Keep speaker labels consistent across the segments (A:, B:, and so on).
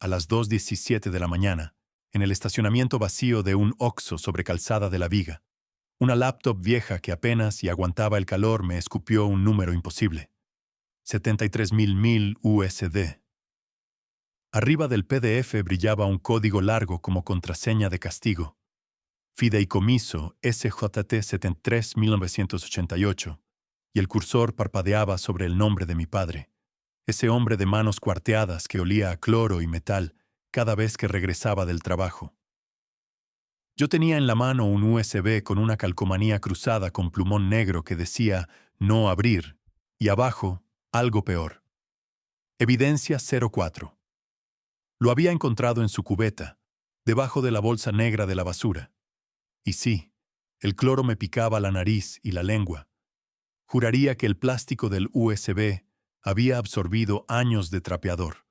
A: a las 2:17 de la mañana, en el estacionamiento vacío de un Oxxo sobre Calzada de la Viga. Una laptop vieja que apenas y aguantaba el calor me escupió un número imposible. 73.000 USD. Arriba del PDF brillaba un código largo como contraseña de castigo. Fideicomiso SJT 73.988, y el cursor parpadeaba sobre el nombre de mi padre, ese hombre de manos cuarteadas que olía a cloro y metal cada vez que regresaba del trabajo. Yo tenía en la mano un USB con una calcomanía cruzada con plumón negro que decía «No abrir», y abajo, algo peor. Evidencia 04. Lo había encontrado en su cubeta, debajo de la bolsa negra de la basura. Y sí, el cloro me picaba la nariz y la lengua. Juraría que el plástico del USB había absorbido años de trapeador.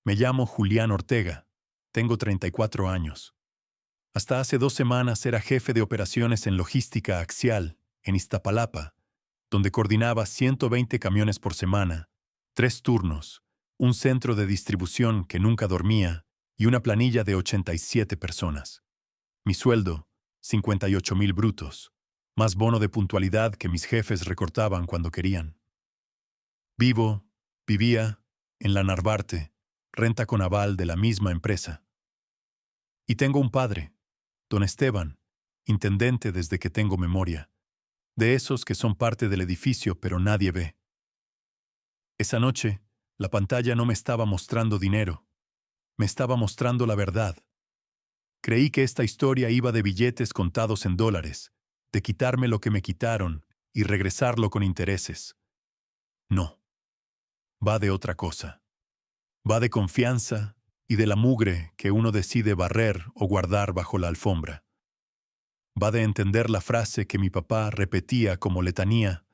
A: Me llamo Julián Ortega. Tengo 34 años. Hasta hace 2 semanas era jefe de operaciones en logística axial, en Iztapalapa, donde coordinaba 120 camiones por semana, 3 turnos, un centro de distribución que nunca dormía y una planilla de 87 personas. Mi sueldo, 58.000 brutos, más bono de puntualidad que mis jefes recortaban cuando querían. Vivía, en la Narvarte, renta con aval de la misma empresa. Y tengo un padre, don Esteban, intendente desde que tengo memoria, de esos que son parte del edificio pero nadie ve. Esa noche, la pantalla no me estaba mostrando dinero, me estaba mostrando la verdad. Creí que esta historia iba de billetes contados en dólares, de quitarme lo que me quitaron y regresarlo con intereses. No. Va de otra cosa. Va de confianza y de la mugre que uno decide barrer o guardar bajo la alfombra. Va de entender la frase que mi papá repetía como letanía: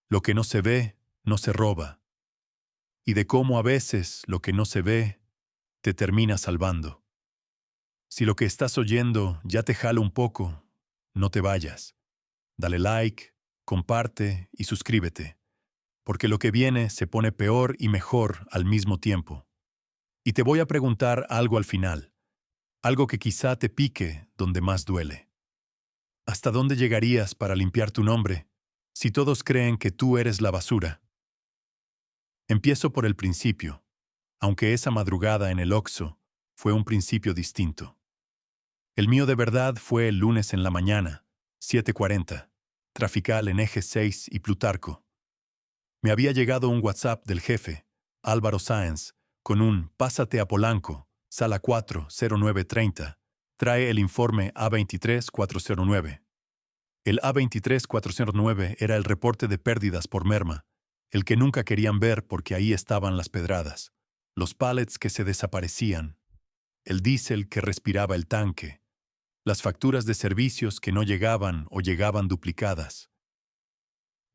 A: lo que no se ve, no se roba. Y de cómo a veces lo que no se ve te termina salvando. Si lo que estás oyendo ya te jala un poco, no te vayas. Dale like, comparte y suscríbete, porque lo que viene se pone peor y mejor al mismo tiempo. Y te voy a preguntar algo al final, algo que quizá te pique donde más duele. ¿Hasta dónde llegarías para limpiar tu nombre si todos creen que tú eres la basura? Empiezo por el principio, aunque esa madrugada en el Oxxo fue un principio distinto. El mío de verdad fue el lunes en la mañana, 7:40, trafical en Eje 6 y Plutarco. Me había llegado un WhatsApp del jefe, Álvaro Sáenz, con un «Pásate a Polanco, sala 4, 0930. Trae el informe A23409». El A23409 era el reporte de pérdidas por merma, el que nunca querían ver porque ahí estaban las pedradas, los pallets que se desaparecían, el diésel que respiraba el tanque, las facturas de servicios que no llegaban o llegaban duplicadas.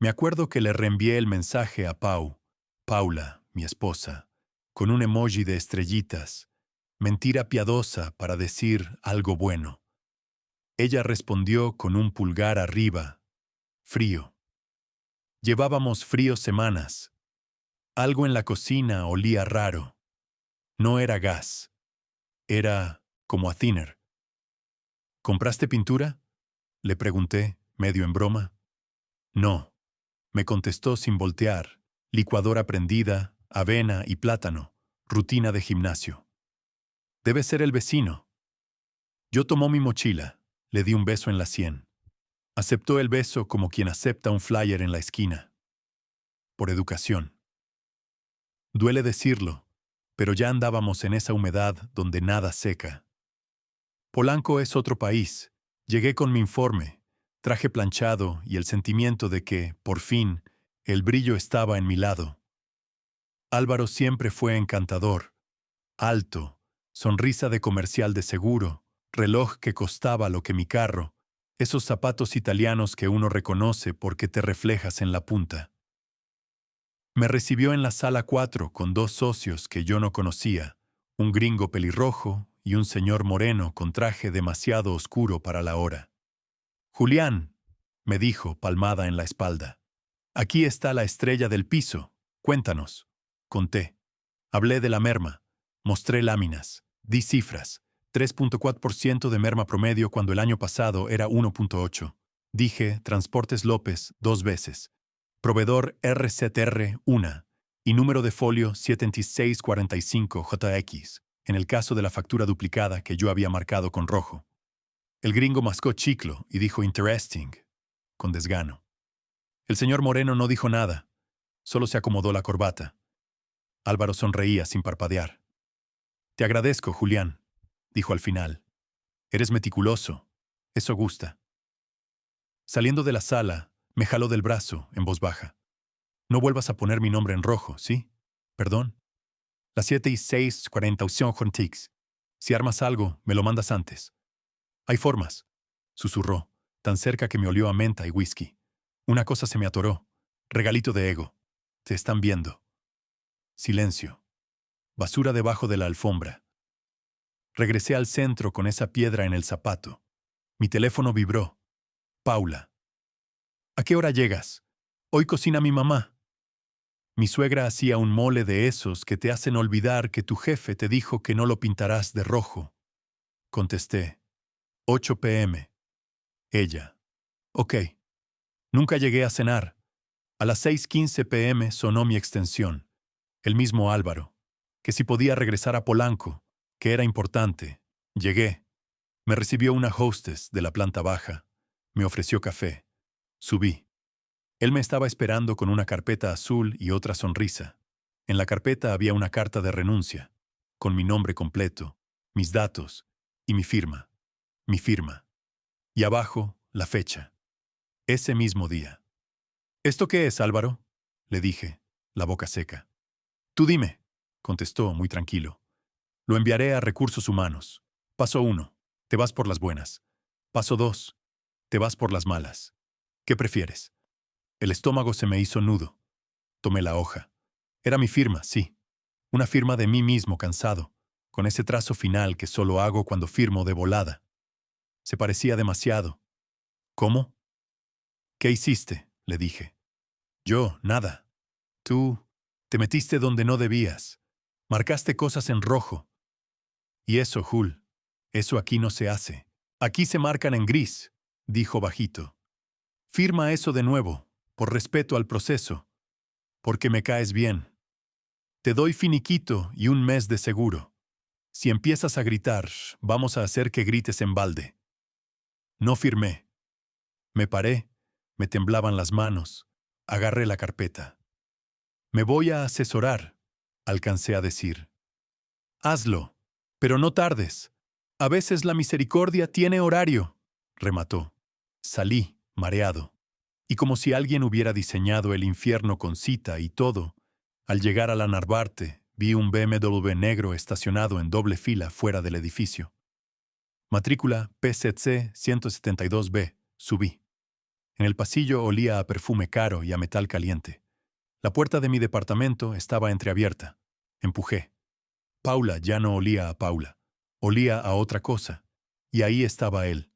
A: Me acuerdo que le reenvié el mensaje a Paula, mi esposa, con un emoji de estrellitas, mentira piadosa para decir algo bueno. Ella respondió con un pulgar arriba, frío. Llevábamos frío semanas. Algo en la cocina olía raro. No era gas. Era como a thinner. ¿Compraste pintura?, le pregunté, medio en broma. No, me contestó sin voltear. Licuadora prendida, avena y plátano, rutina de gimnasio. Debe ser el vecino. Yo tomó mi mochila, le di un beso en la sien. Aceptó el beso como quien acepta un flyer en la esquina. Por educación. Duele decirlo, pero ya andábamos en esa humedad donde nada seca. Polanco es otro país. Llegué con mi informe, traje planchado y el sentimiento de que, por fin, el brillo estaba en mi lado. Álvaro siempre fue encantador, alto, sonrisa de comercial de seguro, reloj que costaba lo que mi carro, esos zapatos italianos que uno reconoce porque te reflejas en la punta. Me recibió en la sala 4 con 2 socios que yo no conocía, un gringo pelirrojo y un señor moreno con traje demasiado oscuro para la hora. «Julián», me dijo, palmada en la espalda. «Aquí está la estrella del piso. Cuéntanos». Conté. Hablé de la merma, Mostré láminas. Di cifras. 3.4% de merma promedio cuando el año pasado era 1.8. Dije Transportes López 2 veces. Proveedor RZR 1 y número de folio 7645JX, en el caso de la factura duplicada que yo había marcado con rojo. El gringo mascó chiclo y dijo interesting, con desgano. El señor Moreno no dijo nada, solo se acomodó la corbata. Álvaro sonreía sin parpadear. Te agradezco, Julián, dijo al final. Eres meticuloso. Eso gusta. Saliendo de la sala, me jaló del brazo, en voz baja. No vuelvas a poner mi nombre en rojo, ¿sí? Perdón. Las 7:06:40 Tix. Si armas algo, me lo mandas antes. Hay formas, susurró, tan cerca que me olió a menta y whisky. Una cosa se me atoró. Regalito de ego. Te están viendo. Silencio. Basura debajo de la alfombra. Regresé al centro con esa piedra en el zapato. Mi teléfono vibró. Paula. ¿A qué hora llegas? Hoy cocina mi mamá. Mi suegra hacía un mole de esos que te hacen olvidar que tu jefe te dijo que no lo pintarás de rojo. Contesté. 8 p.m. Ella. Ok. Nunca llegué a cenar. A las 6:15 p.m. sonó mi extensión. El mismo Álvaro. Que si podía regresar a Polanco, que era importante. Llegué. Me recibió una hostess de la planta baja. Me ofreció café. Subí. Él me estaba esperando con una carpeta azul y otra sonrisa. En la carpeta había una carta de renuncia, con mi nombre completo, mis datos y mi firma. Mi firma. Y abajo, la fecha. Ese mismo día. ¿Esto qué es, Álvaro? Le dije, la boca seca. Tú dime, contestó muy tranquilo. Lo enviaré a Recursos Humanos. Paso 1. Te vas por las buenas. Paso 2. Te vas por las malas. ¿Qué prefieres? El estómago se me hizo nudo. Tomé la hoja. Era mi firma, sí. Una firma de mí mismo cansado, con ese trazo final que solo hago cuando firmo de volada. Se parecía demasiado. ¿Cómo? ¿Qué hiciste? Le dije. Yo, nada. Tú, te metiste donde no debías. Marcaste cosas en rojo. Y eso, Jul, eso aquí no se hace. Aquí se marcan en gris, dijo bajito. Firma eso de nuevo, por respeto al proceso, porque me caes bien. Te doy finiquito y un mes de seguro. Si empiezas a gritar, vamos a hacer que grites en balde. No firmé. Me paré, me temblaban las manos, agarré la carpeta. Me voy a asesorar, alcancé a decir. Hazlo, pero no tardes. A veces la misericordia tiene horario, remató. Salí, mareado. Y como si alguien hubiera diseñado el infierno con cita y todo, al llegar a la Narvarte, vi un BMW negro estacionado en doble fila fuera del edificio. Matrícula PZC 172B. Subí. En el pasillo olía a perfume caro y a metal caliente. La puerta de mi departamento estaba entreabierta. Empujé. Paula ya no olía a Paula. Olía a otra cosa. Y ahí estaba él.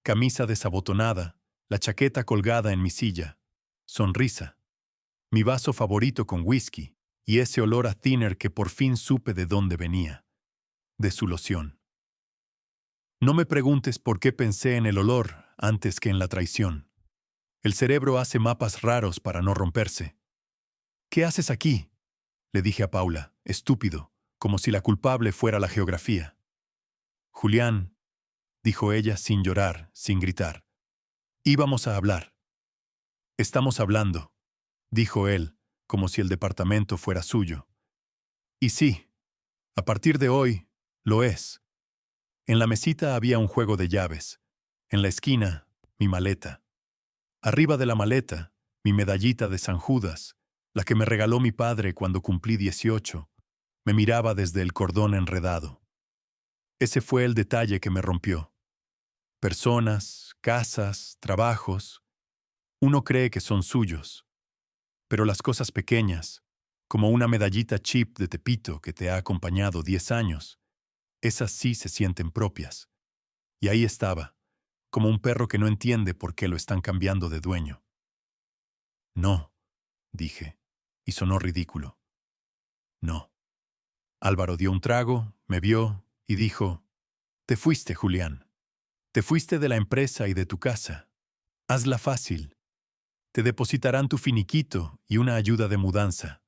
A: Camisa desabotonada, la chaqueta colgada en mi silla. Sonrisa. Mi vaso favorito con whisky y ese olor a thinner que por fin supe de dónde venía. De su loción. No me preguntes por qué pensé en el olor antes que en la traición. El cerebro hace mapas raros para no romperse. ¿Qué haces aquí? Le dije a Paula, estúpido, como si la culpable fuera la geografía. Julián, dijo ella sin llorar, sin gritar. Íbamos a hablar. Estamos hablando, dijo él, como si el departamento fuera suyo. Y sí, a partir de hoy, lo es. En la mesita había un juego de llaves. En la esquina, mi maleta. Arriba de la maleta, mi medallita de San Judas, la que me regaló mi padre cuando cumplí 18, me miraba desde el cordón enredado. Ese fue el detalle que me rompió. Personas, casas, trabajos, uno cree que son suyos. Pero las cosas pequeñas, como una medallita chip de Tepito que te ha acompañado 10 años, esas sí se sienten propias. Y ahí estaba, como un perro que no entiende por qué lo están cambiando de dueño. No, dije, y sonó ridículo. No. Álvaro dio un trago, me vio y dijo: «Te fuiste, Julián. Te fuiste de la empresa y de tu casa. Hazla fácil. Te depositarán tu finiquito y una ayuda de mudanza.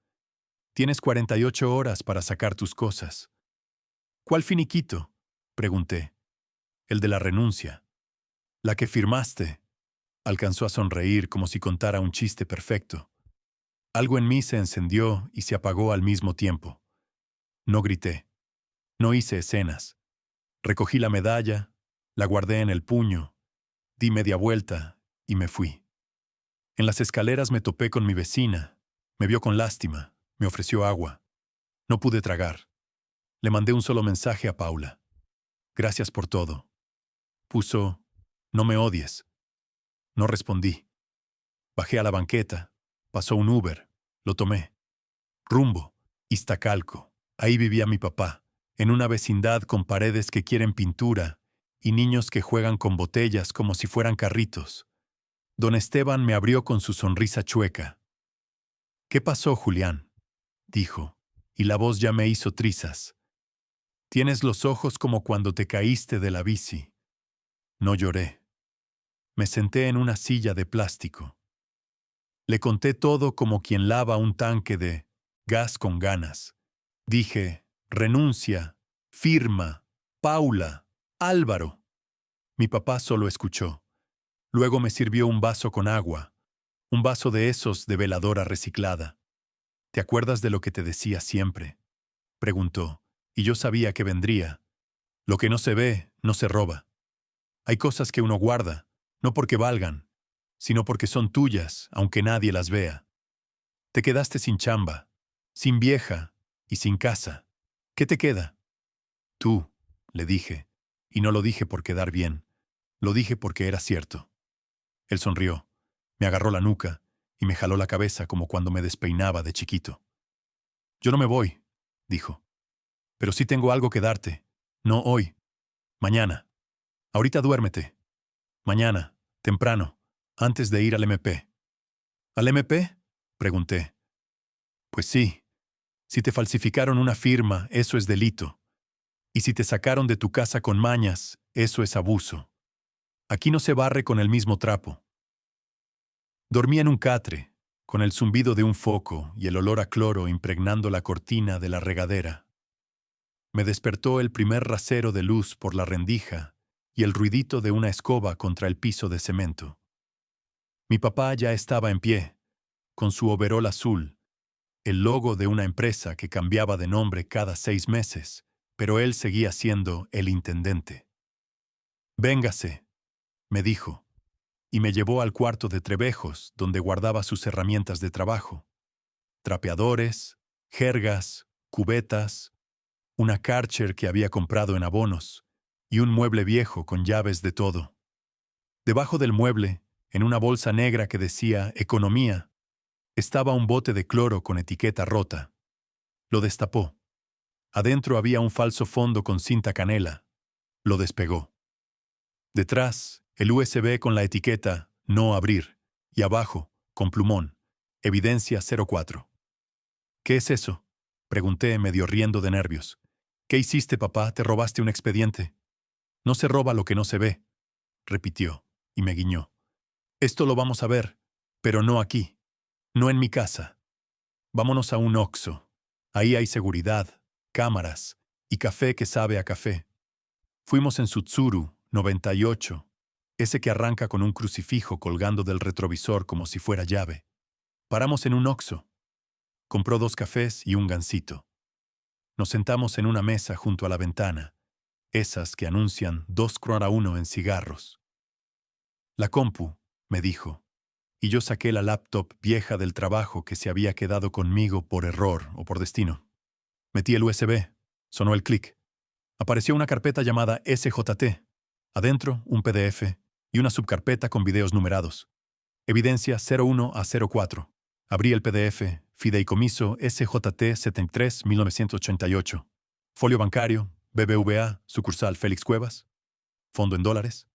A: Tienes 48 horas para sacar tus cosas». «¿Cuál finiquito?», pregunté. «El de la renuncia. La que firmaste». Alcanzó a sonreír como si contara un chiste perfecto. Algo en mí se encendió y se apagó al mismo tiempo. No grité. No hice escenas. Recogí la medalla, la guardé en el puño, di media vuelta y me fui. En las escaleras me topé con mi vecina. Me vio con lástima. Me ofreció agua. No pude tragar. Le mandé un solo mensaje a Paula. «Gracias por todo». Puso: «No me odies». No respondí. Bajé a la banqueta. Pasó un Uber. Lo tomé. Rumbo. Iztacalco. Ahí vivía mi papá, en una vecindad con paredes que quieren pintura y niños que juegan con botellas como si fueran carritos. Don Esteban me abrió con su sonrisa chueca. «¿Qué pasó, Julián?», dijo, y la voz ya me hizo trizas. «Tienes los ojos como cuando te caíste de la bici». No lloré. Me senté en una silla de plástico. Le conté todo como quien lava un tanque de gas con ganas. Dije: «Renuncia, firma, Paula, Álvaro». Mi papá solo escuchó. Luego me sirvió un vaso con agua, un vaso de esos de veladora reciclada. «¿Te acuerdas de lo que te decía siempre?», preguntó, y yo sabía que vendría. Lo que no se ve, no se roba. Hay cosas que uno guarda, no porque valgan, sino porque son tuyas, aunque nadie las vea. Te quedaste sin chamba, sin vieja y sin casa. ¿Qué te queda? Tú, le dije, y no lo dije por quedar bien, lo dije porque era cierto. Él sonrió, me agarró la nuca y me jaló la cabeza como cuando me despeinaba de chiquito. «Yo no me voy», dijo, «pero sí tengo algo que darte. No hoy, mañana. Ahorita duérmete. Mañana, temprano, antes de ir al MP». «¿Al MP?», pregunté. «Pues sí. Si te falsificaron una firma, eso es delito. Y si te sacaron de tu casa con mañas, eso es abuso. Aquí no se barre con el mismo trapo». Dormí en un catre, con el zumbido de un foco y el olor a cloro impregnando la cortina de la regadera. Me despertó el primer rasero de luz por la rendija y el ruidito de una escoba contra el piso de cemento. Mi papá ya estaba en pie, con su overol azul, el logo de una empresa que cambiaba de nombre cada 6 meses, pero él seguía siendo el intendente. «Véngase», me dijo, y me llevó al cuarto de Trevejos, donde guardaba sus herramientas de trabajo. Trapeadores, jergas, cubetas, una Karcher que había comprado en abonos, y un mueble viejo con llaves de todo. Debajo del mueble, en una bolsa negra que decía «Economía», estaba un bote de cloro con etiqueta rota. Lo destapó. Adentro había un falso fondo con cinta canela. Lo despegó. Detrás, el USB con la etiqueta «No abrir» y abajo, con plumón, «Evidencia 04». «¿Qué es eso?», pregunté medio riendo de nervios. «¿Qué hiciste, papá? ¿Te robaste un expediente?». «No se roba lo que no se ve», repitió, y me guiñó. «Esto lo vamos a ver, pero no aquí, no en mi casa. Vámonos a un Oxxo. Ahí hay seguridad, cámaras y café que sabe a café». Fuimos en Tsutsuru, 98, ese que arranca con un crucifijo colgando del retrovisor como si fuera llave. Paramos en un Oxxo. Compró 2 cafés y un gansito. Nos sentamos en una mesa junto a la ventana, esas que anuncian 2 Kr. 1 en cigarros. «La compu», me dijo, y yo saqué la laptop vieja del trabajo que se había quedado conmigo por error o por destino. Metí el USB. Sonó el clic. Apareció una carpeta llamada SJT. Adentro, un PDF y una subcarpeta con videos numerados. Evidencia 01 a 04. Abrí el PDF, Fideicomiso SJT 73 1988. Folio bancario, BBVA, sucursal Félix Cuevas. Fondo en dólares.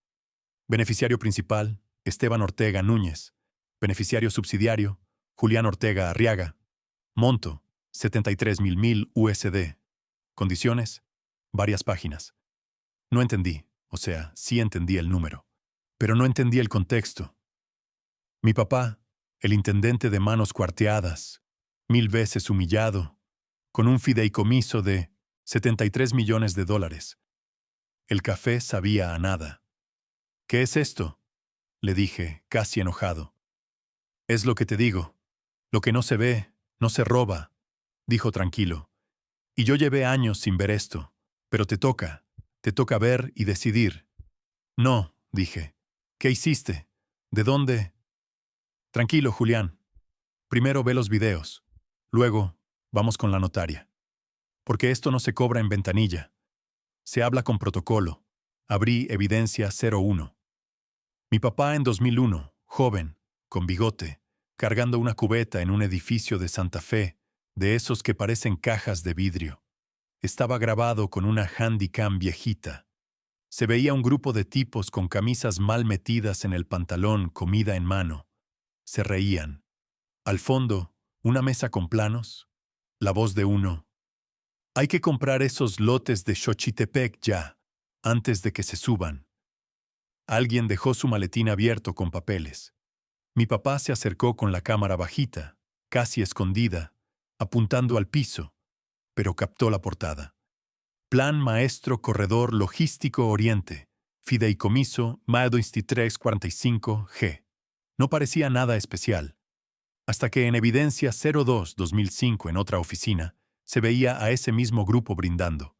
A: Beneficiario principal, Esteban Ortega Núñez. Beneficiario subsidiario, Julián Ortega Arriaga. Monto, 73,000 USD. Condiciones, varias páginas. No entendí, o sea, sí entendí el número, pero no entendí el contexto. Mi papá, el intendente de manos cuarteadas, 1000 veces humillado, con un fideicomiso de 73 millones de dólares. El café sabía a nada. ¿Qué es esto?, le dije, casi enojado. Es lo que te digo. Lo que no se ve, no se roba, dijo tranquilo. Y yo llevé años sin ver esto, pero te toca ver y decidir. No, dije. ¿Qué hiciste? ¿De dónde? Tranquilo, Julián. Primero ve los videos. Luego, vamos con la notaria. Porque esto no se cobra en ventanilla. Se habla con protocolo. Abrí evidencia 01. Mi papá en 2001, joven, con bigote, cargando una cubeta en un edificio de Santa Fe, de esos que parecen cajas de vidrio. Estaba grabado con una Handycam viejita. Se veía un grupo de tipos con camisas mal metidas en el pantalón, comida en mano. Se reían. Al fondo, una mesa con planos. La voz de uno. Hay que comprar esos lotes de Xochitepec ya, antes de que se suban. Alguien dejó su maletín abierto con papeles. Mi papá se acercó con la cámara bajita, casi escondida, apuntando al piso, pero captó la portada. Plan Maestro Corredor Logístico Oriente, Fideicomiso Mado Insti 345G. No parecía nada especial, hasta que en evidencia 02-2005 en otra oficina, se veía a ese mismo grupo brindando.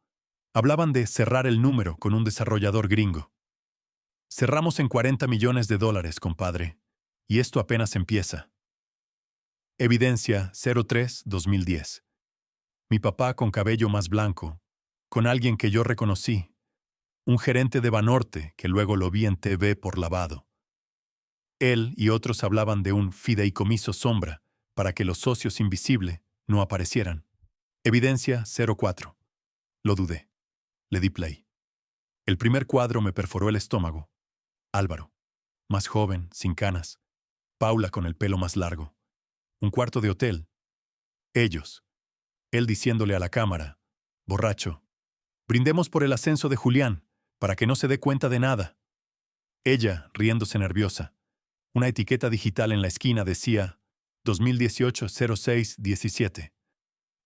A: Hablaban de cerrar el número con un desarrollador gringo. Cerramos en 40 millones de dólares, compadre, y esto apenas empieza. Evidencia 03-2010. Mi papá con cabello más blanco, con alguien que yo reconocí, un gerente de Banorte que luego lo vi en TV por lavado. Él y otros hablaban de un fideicomiso sombra para que los socios invisibles no aparecieran. Evidencia 04. Lo dudé. Le di play. El primer cuadro me perforó el estómago. Álvaro, más joven, sin canas. Paula con el pelo más largo. Un cuarto de hotel. Ellos. Él diciéndole a la cámara, borracho, brindemos por el ascenso de Julián, para que no se dé cuenta de nada. Ella, riéndose nerviosa. Una etiqueta digital en la esquina decía 2018-06-17.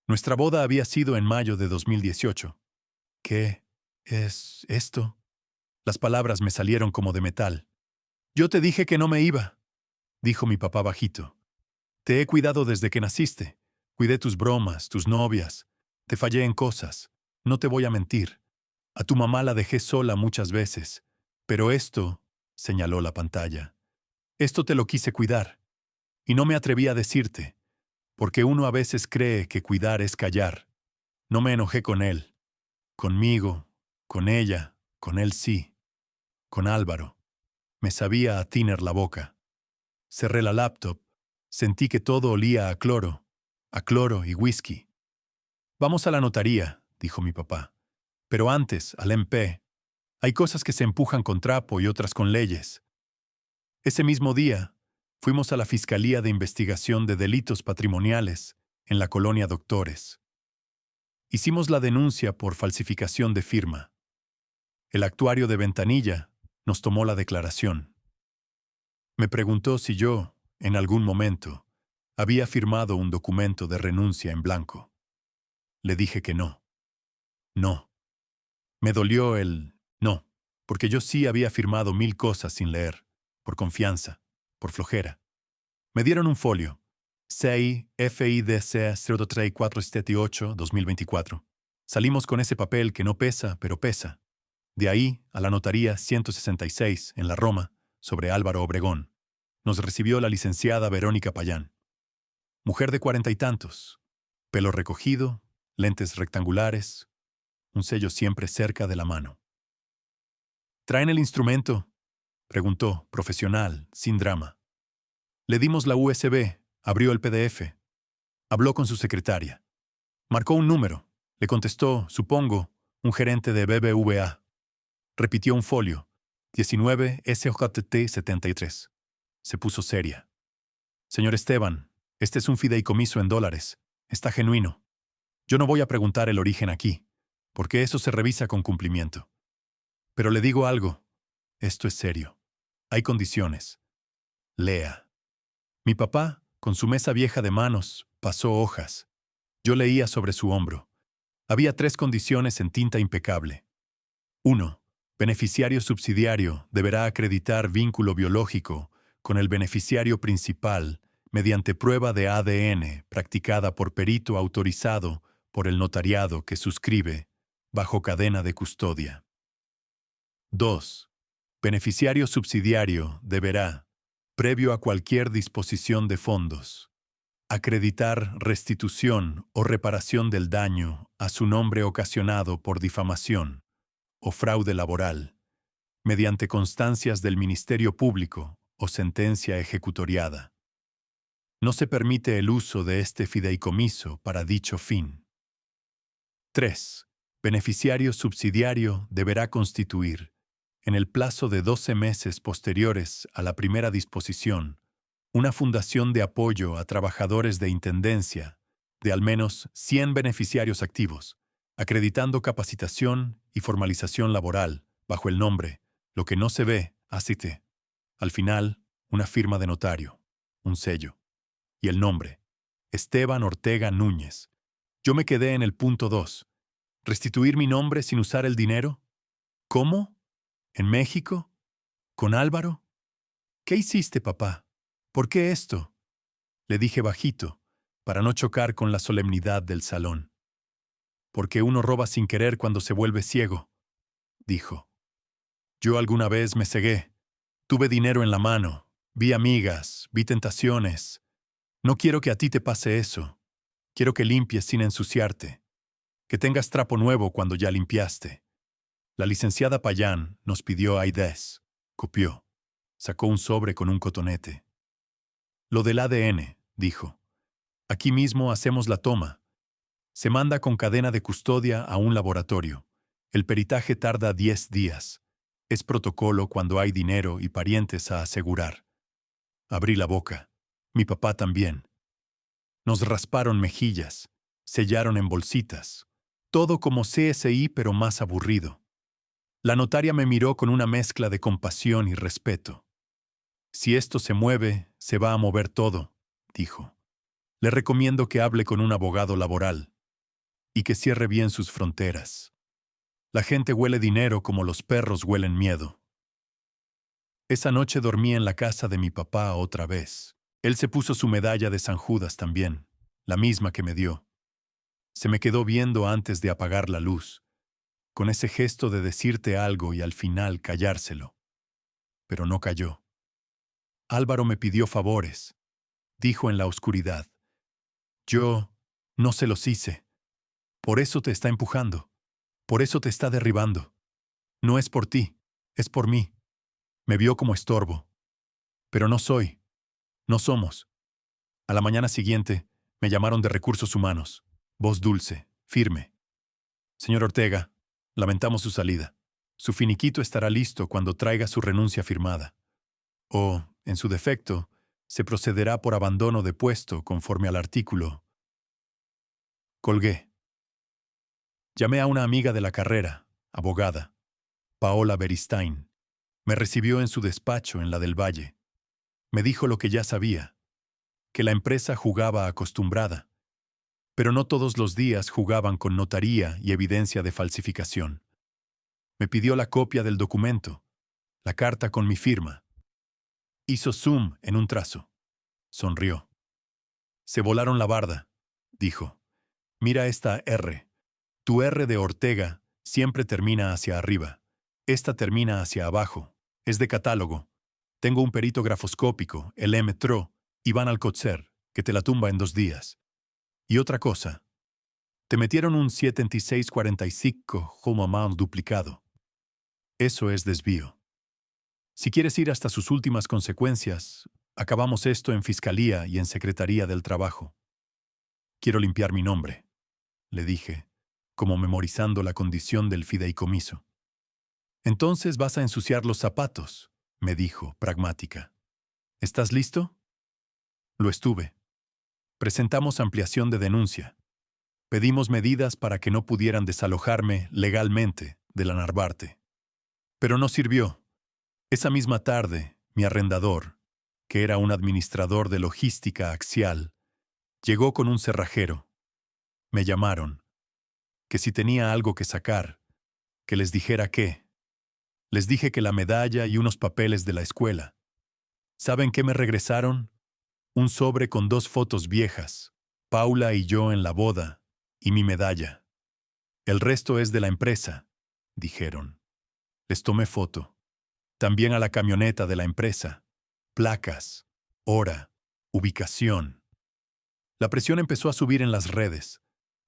A: Nuestra boda había sido en mayo de 2018. ¿Qué es esto? Las palabras me salieron como de metal. Yo te dije que no me iba, dijo mi papá bajito. Te he cuidado desde que naciste. Cuidé tus bromas, tus novias. Te fallé en cosas. No te voy a mentir. A tu mamá la dejé sola muchas veces. Pero esto, señaló la pantalla, esto te lo quise cuidar. Y no me atreví a decirte, porque uno a veces cree que cuidar es callar. No me enojé con él. Conmigo, con ella, con él sí. Con Álvaro. Me sabía a tiner la boca. Cerré la laptop. Sentí que todo olía a cloro y whisky. Vamos a la notaría, dijo mi papá. Pero antes, al MP. Hay cosas que se empujan con trapo y otras con leyes. Ese mismo día, fuimos a la Fiscalía de Investigación de Delitos Patrimoniales, en la colonia Doctores. Hicimos la denuncia por falsificación de firma. El actuario de Ventanilla nos tomó la declaración. Me preguntó si yo, en algún momento, había firmado un documento de renuncia en blanco. Le dije que no. No. Me dolió el no, porque yo sí había firmado 1000 cosas sin leer, por confianza, por flojera. Me dieron un folio, CI FIDC 03478-2024. Salimos con ese papel que no pesa, pero pesa. De ahí a la notaría 166, en la Roma, sobre Álvaro Obregón. Nos recibió la licenciada Verónica Payán. Mujer de 40 y tantos, pelo recogido, lentes rectangulares, un sello siempre cerca de la mano. ¿Traen el instrumento?, preguntó, profesional, sin drama. Le dimos la USB, abrió el PDF. Habló con su secretaria. Marcó un número. Le contestó, supongo, un gerente de BBVA. Repitió un folio. 19 SJT 73. Se puso seria. Señor Esteban, este es un fideicomiso en dólares. Está genuino. Yo no voy a preguntar el origen aquí. porque eso se revisa con cumplimiento. Pero le digo algo, esto es serio. Hay condiciones. Lea. Mi papá, con su mesa vieja de manos, pasó hojas. Yo leía sobre su hombro. Había 3 condiciones en tinta impecable. 1. Beneficiario subsidiario deberá acreditar vínculo biológico con el beneficiario principal mediante prueba de ADN practicada por perito autorizado por el notariado que suscribe bajo cadena de custodia. 2. Beneficiario subsidiario deberá, previo a cualquier disposición de fondos, acreditar restitución o reparación del daño a su nombre ocasionado por difamación o fraude laboral, mediante constancias del Ministerio Público o sentencia ejecutoriada. No se permite el uso de este fideicomiso para dicho fin. 3. Beneficiario subsidiario deberá constituir, en el plazo de 12 meses posteriores a la primera disposición, una fundación de apoyo a trabajadores de intendencia de al menos 100 beneficiarios activos, acreditando capacitación y formalización laboral bajo el nombre, lo que no se ve, ACT. Al final, una firma de notario, un sello. Y el nombre, Esteban Ortega Núñez. Yo me quedé en el punto 2. ¿Restituir mi nombre sin usar el dinero? ¿Cómo? ¿En México? ¿Con Álvaro? ¿Qué hiciste, papá? ¿Por qué esto? Le dije bajito, para no chocar con la solemnidad del salón. Porque uno roba sin querer cuando se vuelve ciego, dijo. Yo alguna vez me cegué. Tuve dinero en la mano, vi amigas, vi tentaciones. No quiero que a ti te pase eso. Quiero que limpies sin ensuciarte. Que tengas trapo nuevo cuando ya limpiaste. La licenciada Payán nos pidió AIDES. Copió. Sacó un sobre con un cotonete. Lo del ADN, dijo. Aquí mismo hacemos la toma. Se manda con cadena de custodia a un laboratorio. El peritaje tarda 10 días. Es protocolo cuando hay dinero y parientes a asegurar. Abrí la boca. Mi papá también. Nos rasparon mejillas. Sellaron en bolsitas. Todo como CSI pero más aburrido. La notaria me miró con una mezcla de compasión y respeto. Si esto se mueve, se va a mover todo, dijo. Le recomiendo que hable con un abogado laboral y que cierre bien sus fronteras. La gente huele dinero como los perros huelen miedo. Esa noche dormí en la casa de mi papá otra vez. Él se puso su medalla de San Judas también, la misma que me dio. Se me quedó viendo antes de apagar la luz, con ese gesto de decirte algo y al final callárselo. Pero no cayó. Álvaro me pidió favores, dijo en la oscuridad. Yo no se los hice. Por eso te está empujando. Por eso te está derribando. No es por ti, es por mí. Me vio como estorbo. Pero no soy. No somos. A la mañana siguiente, me llamaron de Recursos Humanos. Voz dulce, firme. Señor Ortega, lamentamos su salida. Su finiquito estará listo cuando traiga su renuncia firmada. O, en su defecto, se procederá por abandono de puesto conforme al artículo. Colgué. Llamé a una amiga de la carrera, abogada, Paola Beristain. Me recibió en su despacho en la del Valle. Me dijo lo que ya sabía, que la empresa jugaba acostumbrada, pero no todos los días jugaban con notaría y evidencia de falsificación. Me pidió la copia del documento, la carta con mi firma. Hizo zoom en un trazo. Sonrió. Se volaron la barda, dijo. Mira esta R. Tu R de Ortega siempre termina hacia arriba. Esta termina hacia abajo. Es de catálogo. Tengo un perito grafoscópico, el M-TRO, Iván Alcocer, que te la tumba en 2 días. Y otra cosa. Te metieron un 7645 home amount duplicado. Eso es desvío. Si quieres ir hasta sus últimas consecuencias, acabamos esto en Fiscalía y en Secretaría del Trabajo. Quiero limpiar mi nombre, le dije, como memorizando la condición del fideicomiso. Entonces vas a ensuciar los zapatos, me dijo, pragmática. ¿Estás listo? Lo estuve. Presentamos ampliación de denuncia. Pedimos medidas para que no pudieran desalojarme legalmente de la Narvarte. Pero no sirvió. Esa misma tarde, mi arrendador, que era un administrador de logística axial, llegó con un cerrajero. Me llamaron, que si tenía algo que sacar, que les dijera qué. Les dije que la medalla y unos papeles de la escuela. ¿Saben qué me regresaron? Un sobre con 2 fotos viejas, Paula y yo en la boda, y mi medalla. El resto es de la empresa, dijeron. Les tomé foto. También a la camioneta de la empresa. Placas, hora, ubicación. La presión empezó a subir en las redes.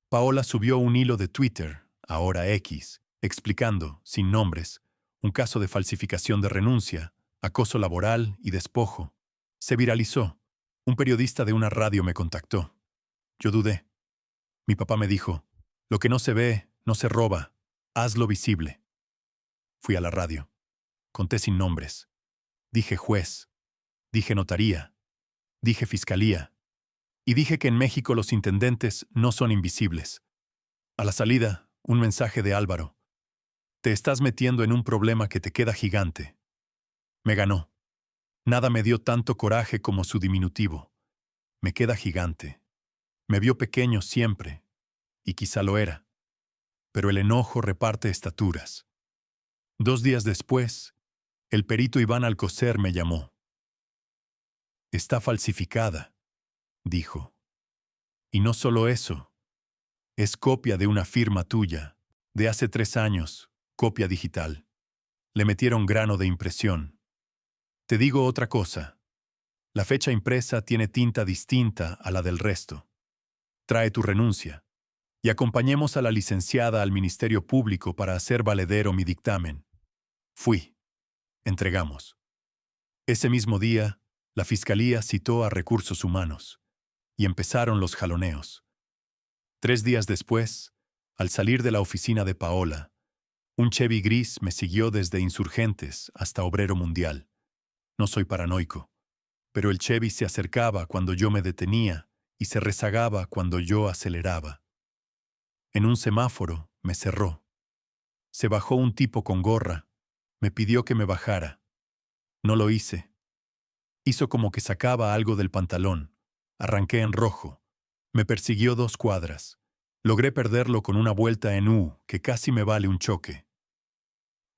A: Paola subió un hilo de Twitter, ahora X, explicando, sin nombres, un caso de falsificación de renuncia, acoso laboral y despojo. Se viralizó. Un periodista de una radio me contactó. Yo dudé. Mi papá me dijo, lo que no se ve, no se roba. Hazlo visible. Fui a la radio. Conté sin nombres. Dije juez. Dije notaría. Dije fiscalía. Y dije que en México los intendentes no son invisibles. A la salida, un mensaje de Álvaro. Te estás metiendo en un problema que te queda gigante. Me ganó. Nada me dio tanto coraje como su diminutivo. Me queda gigante. Me vio pequeño siempre, y quizá lo era. Pero el enojo reparte estaturas. 2 días después, el perito Iván Alcocer me llamó. Está falsificada, dijo. Y no solo eso, es copia de una firma tuya, de hace 3 años, copia digital. Le metieron grano de impresión. Te digo otra cosa. La fecha impresa tiene tinta distinta a la del resto. Trae tu renuncia y acompañemos a la licenciada al Ministerio Público para hacer valedero mi dictamen. Fui. Entregamos. Ese mismo día, la Fiscalía citó a Recursos Humanos y empezaron los jaloneos. 3 días después, al salir de la oficina de Paola, un Chevy gris me siguió desde Insurgentes hasta Obrero Mundial. No soy paranoico, pero el Chevy se acercaba cuando yo me detenía y se rezagaba cuando yo aceleraba. En un semáforo me cerró. Se bajó un tipo con gorra. Me pidió que me bajara. No lo hice. Hizo como que sacaba algo del pantalón. Arranqué en rojo. Me persiguió 2 cuadras. Logré perderlo con una vuelta en U que casi me vale un choque.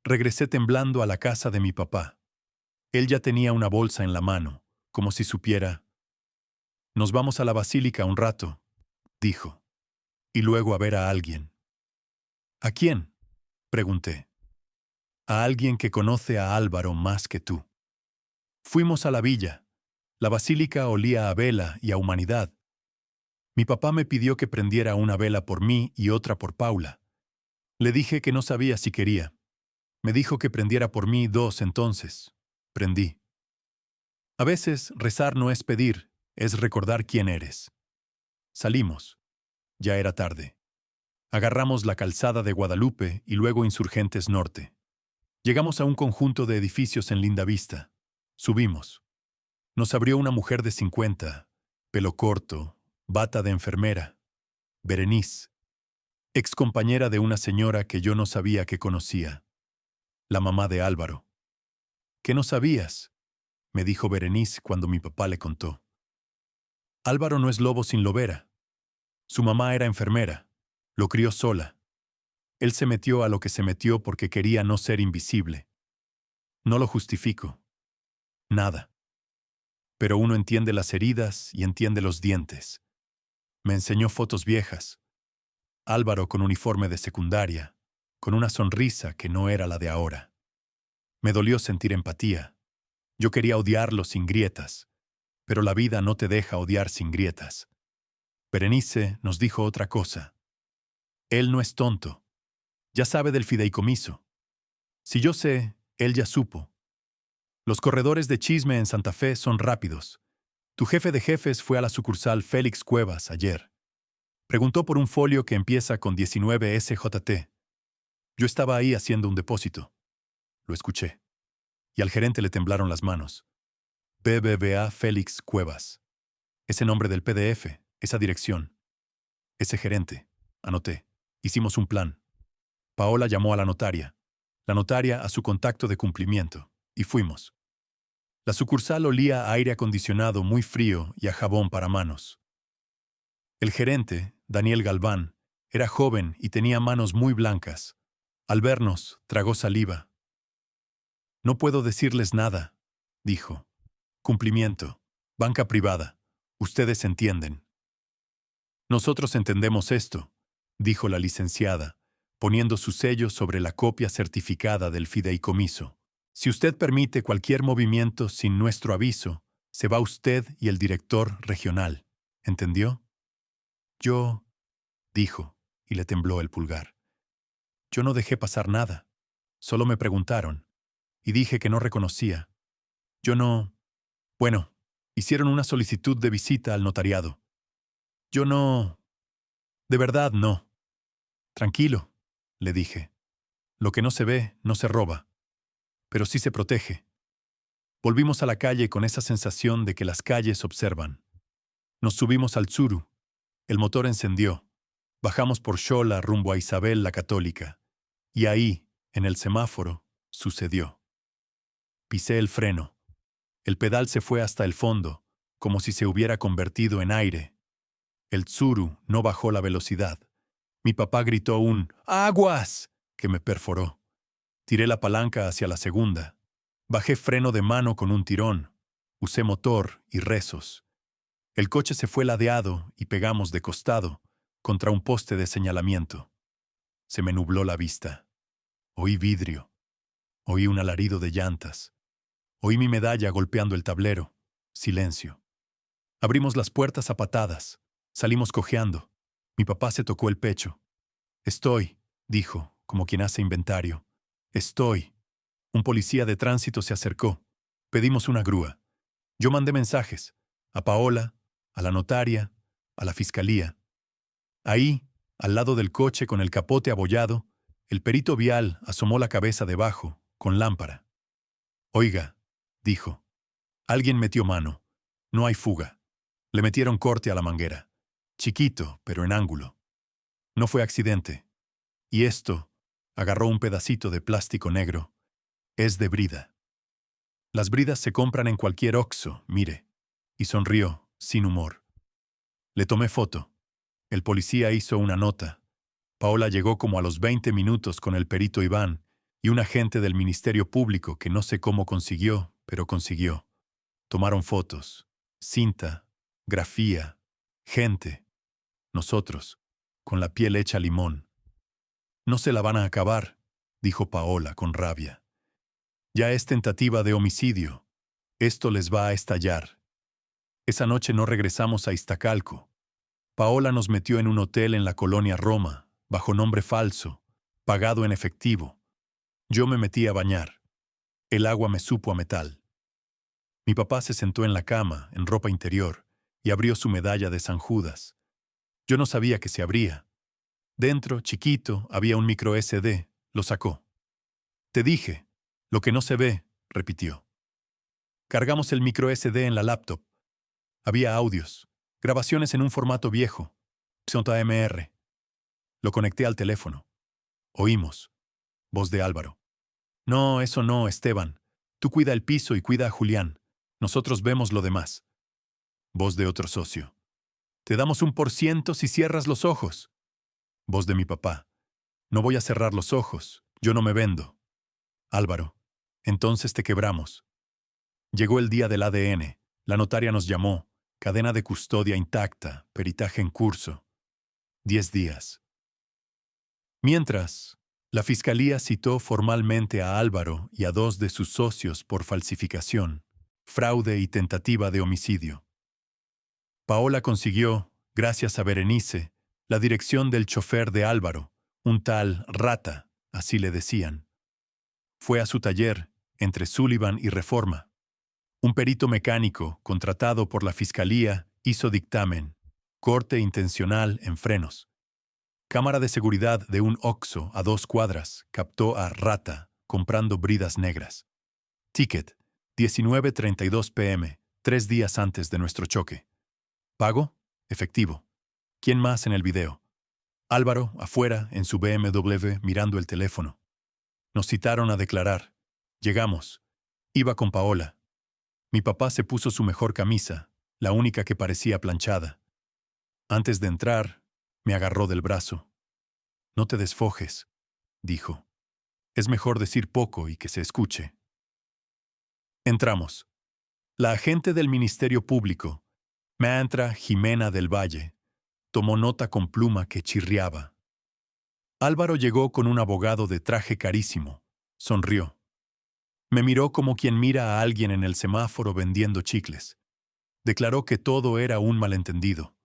A: Regresé temblando a la casa de mi papá. Él ya tenía una bolsa en la mano, como si supiera. Nos vamos a la basílica un rato, dijo. Y luego a ver a alguien. ¿A quién? Pregunté. A alguien que conoce a Álvaro más que tú. Fuimos a la villa. La basílica olía a vela y a humanidad. Mi papá me pidió que prendiera una vela por mí y otra por Paula. Le dije que no sabía si quería. Me dijo que prendiera por mí 2 entonces. Prendí. A veces rezar no es pedir, es recordar quién eres. Salimos. Ya era tarde. Agarramos la calzada de Guadalupe y luego Insurgentes Norte. Llegamos a un conjunto de edificios en linda vista. Subimos. Nos abrió una mujer de 50, pelo corto, bata de enfermera. Berenice, excompañera de una señora que yo no sabía que conocía. La mamá de Álvaro. ¿Qué no sabías?, me dijo Berenice cuando mi papá le contó. Álvaro no es lobo sin lobera. Su mamá era enfermera. Lo crió sola. Él se metió a lo que se metió porque quería no ser invisible. No lo justifico. Nada. Pero uno entiende las heridas y entiende los dientes. Me enseñó fotos viejas. Álvaro con uniforme de secundaria, con una sonrisa que no era la de ahora. Me dolió sentir empatía. Yo quería odiarlo sin grietas, pero la vida no te deja odiar sin grietas. Berenice nos dijo otra cosa. Él no es tonto. Ya sabe del fideicomiso. Si yo sé, él ya supo. Los corredores de chisme en Santa Fe son rápidos. Tu jefe de jefes fue a la sucursal Félix Cuevas ayer. Preguntó por un folio que empieza con 19 SJT. Yo estaba ahí haciendo un depósito. Lo escuché. Y al gerente le temblaron las manos. BBVA Félix Cuevas. Ese nombre del PDF, esa dirección. Ese gerente. anoté. Hicimos un plan. Paola llamó a la notaria a su contacto de cumplimiento, y fuimos. La sucursal olía a aire acondicionado muy frío y a jabón para manos. El gerente, Daniel Galván, era joven y tenía manos muy blancas. Al vernos, tragó saliva. No puedo decirles nada, dijo. Cumplimiento. Banca privada. Ustedes entienden. Nosotros entendemos esto, dijo la licenciada, poniendo su sello sobre la copia certificada del fideicomiso. Si usted permite cualquier movimiento sin nuestro aviso, se va usted y el director regional. ¿Entendió? Yo, dijo, y le tembló el pulgar. Yo no dejé pasar nada. Solo me preguntaron, y dije que no reconocía. Yo no... Bueno, hicieron una solicitud de visita al notariado. Yo no... De verdad no. Tranquilo, le dije. Lo que no se ve, no se roba. Pero sí se protege. Volvimos a la calle con esa sensación de que las calles observan. Nos subimos al Tsuru. El motor encendió. Bajamos por Xola rumbo a Isabel la Católica. Y ahí, en el semáforo, sucedió. Pisé el freno. El pedal se fue hasta el fondo, como si se hubiera convertido en aire. El Tsuru no bajó la velocidad. Mi papá gritó un ¡Aguas!, que me perforó. Tiré la palanca hacia la segunda. Bajé freno de mano con un tirón. Usé motor y rezos. El coche se fue ladeado y pegamos de costado contra un poste de señalamiento. Se me nubló la vista. Oí vidrio. Oí un alarido de llantas. Oí mi medalla golpeando el tablero. Silencio. Abrimos las puertas a patadas. Salimos cojeando. Mi papá se tocó el pecho. Estoy, dijo, como quien hace inventario. Estoy. Un policía de tránsito se acercó. Pedimos una grúa. Yo mandé mensajes. A Paola, a la notaria, a la fiscalía. Ahí, al lado del coche con el capote abollado, el perito vial asomó la cabeza debajo, con lámpara. Oiga, dijo. Alguien metió mano. No hay fuga. Le metieron corte a la manguera. Chiquito, pero en ángulo. No fue accidente. Y esto, agarró un pedacito de plástico negro, es de brida. Las bridas se compran en cualquier Oxxo, mire. Y sonrió, sin humor. Le tomé foto. El policía hizo una nota. Paola llegó como a los 20 minutos con el perito Iván y un agente del Ministerio Público que no sé cómo consiguió, pero consiguió. Tomaron fotos, cinta, grafía, gente. Nosotros, con la piel hecha limón. No se la van a acabar, dijo Paola con rabia. Ya es tentativa de homicidio. Esto les va a estallar. Esa noche no regresamos a Iztacalco. Paola nos metió en un hotel en la colonia Roma, bajo nombre falso, pagado en efectivo. Yo me metí a bañar. El agua me supo a metal. Mi papá se sentó en la cama, en ropa interior, y abrió su medalla de San Judas. Yo no sabía que se abría. Dentro, chiquito, había un micro SD. Lo sacó. Te dije. Lo que no se ve, repitió. Cargamos el micro SD en la laptop. Había audios, grabaciones en un formato viejo, XMR. Lo conecté al teléfono. Oímos. Voz de Álvaro. No, eso no, Esteban. Tú cuida el piso y cuida a Julián. Nosotros vemos lo demás. Voz de otro socio. Te damos 1% si cierras los ojos. Voz de mi papá. No voy a cerrar los ojos. Yo no me vendo. Álvaro. Entonces te quebramos. Llegó el día del ADN. La notaria nos llamó. Cadena de custodia intacta. Peritaje en curso. 10 días. Mientras, la fiscalía citó formalmente a Álvaro y a 2 de sus socios por falsificación, fraude y tentativa de homicidio. Paola consiguió, gracias a Berenice, la dirección del chofer de Álvaro, un tal Rata, así le decían. Fue a su taller, entre Sullivan y Reforma. Un perito mecánico, contratado por la fiscalía, hizo dictamen, corte intencional en frenos. Cámara de seguridad de un Oxxo a 2 cuadras captó a Rata comprando bridas negras. Ticket, 19:32 p.m., 3 días antes de nuestro choque. Pago, efectivo. ¿Quién más en el video? Álvaro, afuera, en su BMW, mirando el teléfono. Nos citaron a declarar. Llegamos. Iba con Paola. Mi papá se puso su mejor camisa, la única que parecía planchada. Antes de entrar, me agarró del brazo. No te desfojes, dijo. Es mejor decir poco y que se escuche. Entramos. La agente del Ministerio Público, Maestra Jimena del Valle, tomó nota con pluma que chirriaba. Álvaro llegó con un abogado de traje carísimo. Sonrió. Me miró como quien mira a alguien en el semáforo vendiendo chicles. Declaró que todo era un malentendido,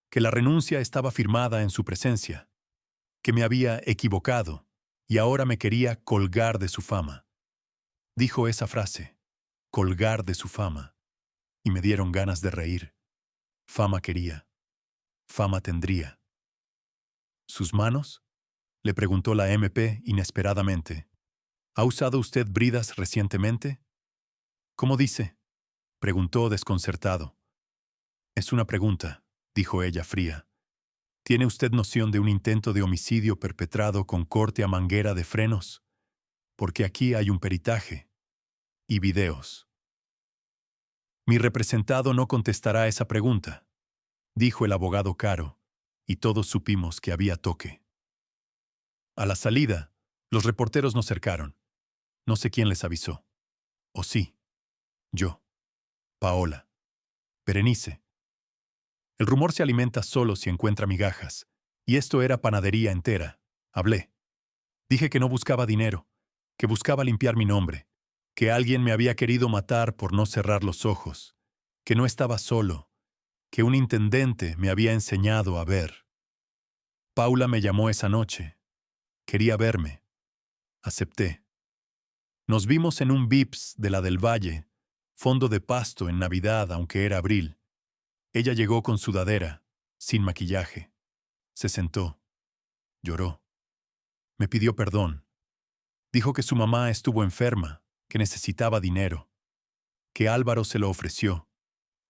A: que la renuncia estaba firmada en su presencia, que me había equivocado y ahora me quería colgar de su fama. Dijo esa frase, colgar de su fama, y me dieron ganas de reír. Fama quería, fama tendría. ¿Sus manos? Le preguntó la MP inesperadamente. ¿Ha usado usted bridas recientemente? ¿Cómo dice? Preguntó desconcertado. Es una pregunta, dijo ella fría. ¿Tiene usted noción de un intento de homicidio perpetrado con corte a manguera de frenos? Porque aquí hay un peritaje y videos. Mi representado no contestará esa pregunta, dijo el abogado Caro, y todos supimos que había toque. A la salida, los reporteros nos cercaron. No sé quién les avisó. ¿O sí? Yo. Paola. Berenice. El rumor se alimenta solo si encuentra migajas, y esto era panadería entera. Hablé. Dije que no buscaba dinero, que buscaba limpiar mi nombre, que alguien me había querido matar por no cerrar los ojos, que no estaba solo, que un intendente me había enseñado a ver. Paula me llamó esa noche. Quería verme. Acepté. Nos vimos en un Vips de la del Valle, fondo de pasto en Navidad, aunque era abril. Ella llegó con sudadera, sin maquillaje. Se sentó. Lloró. Me pidió perdón. Dijo que su mamá estuvo enferma, que necesitaba dinero, que Álvaro se lo ofreció,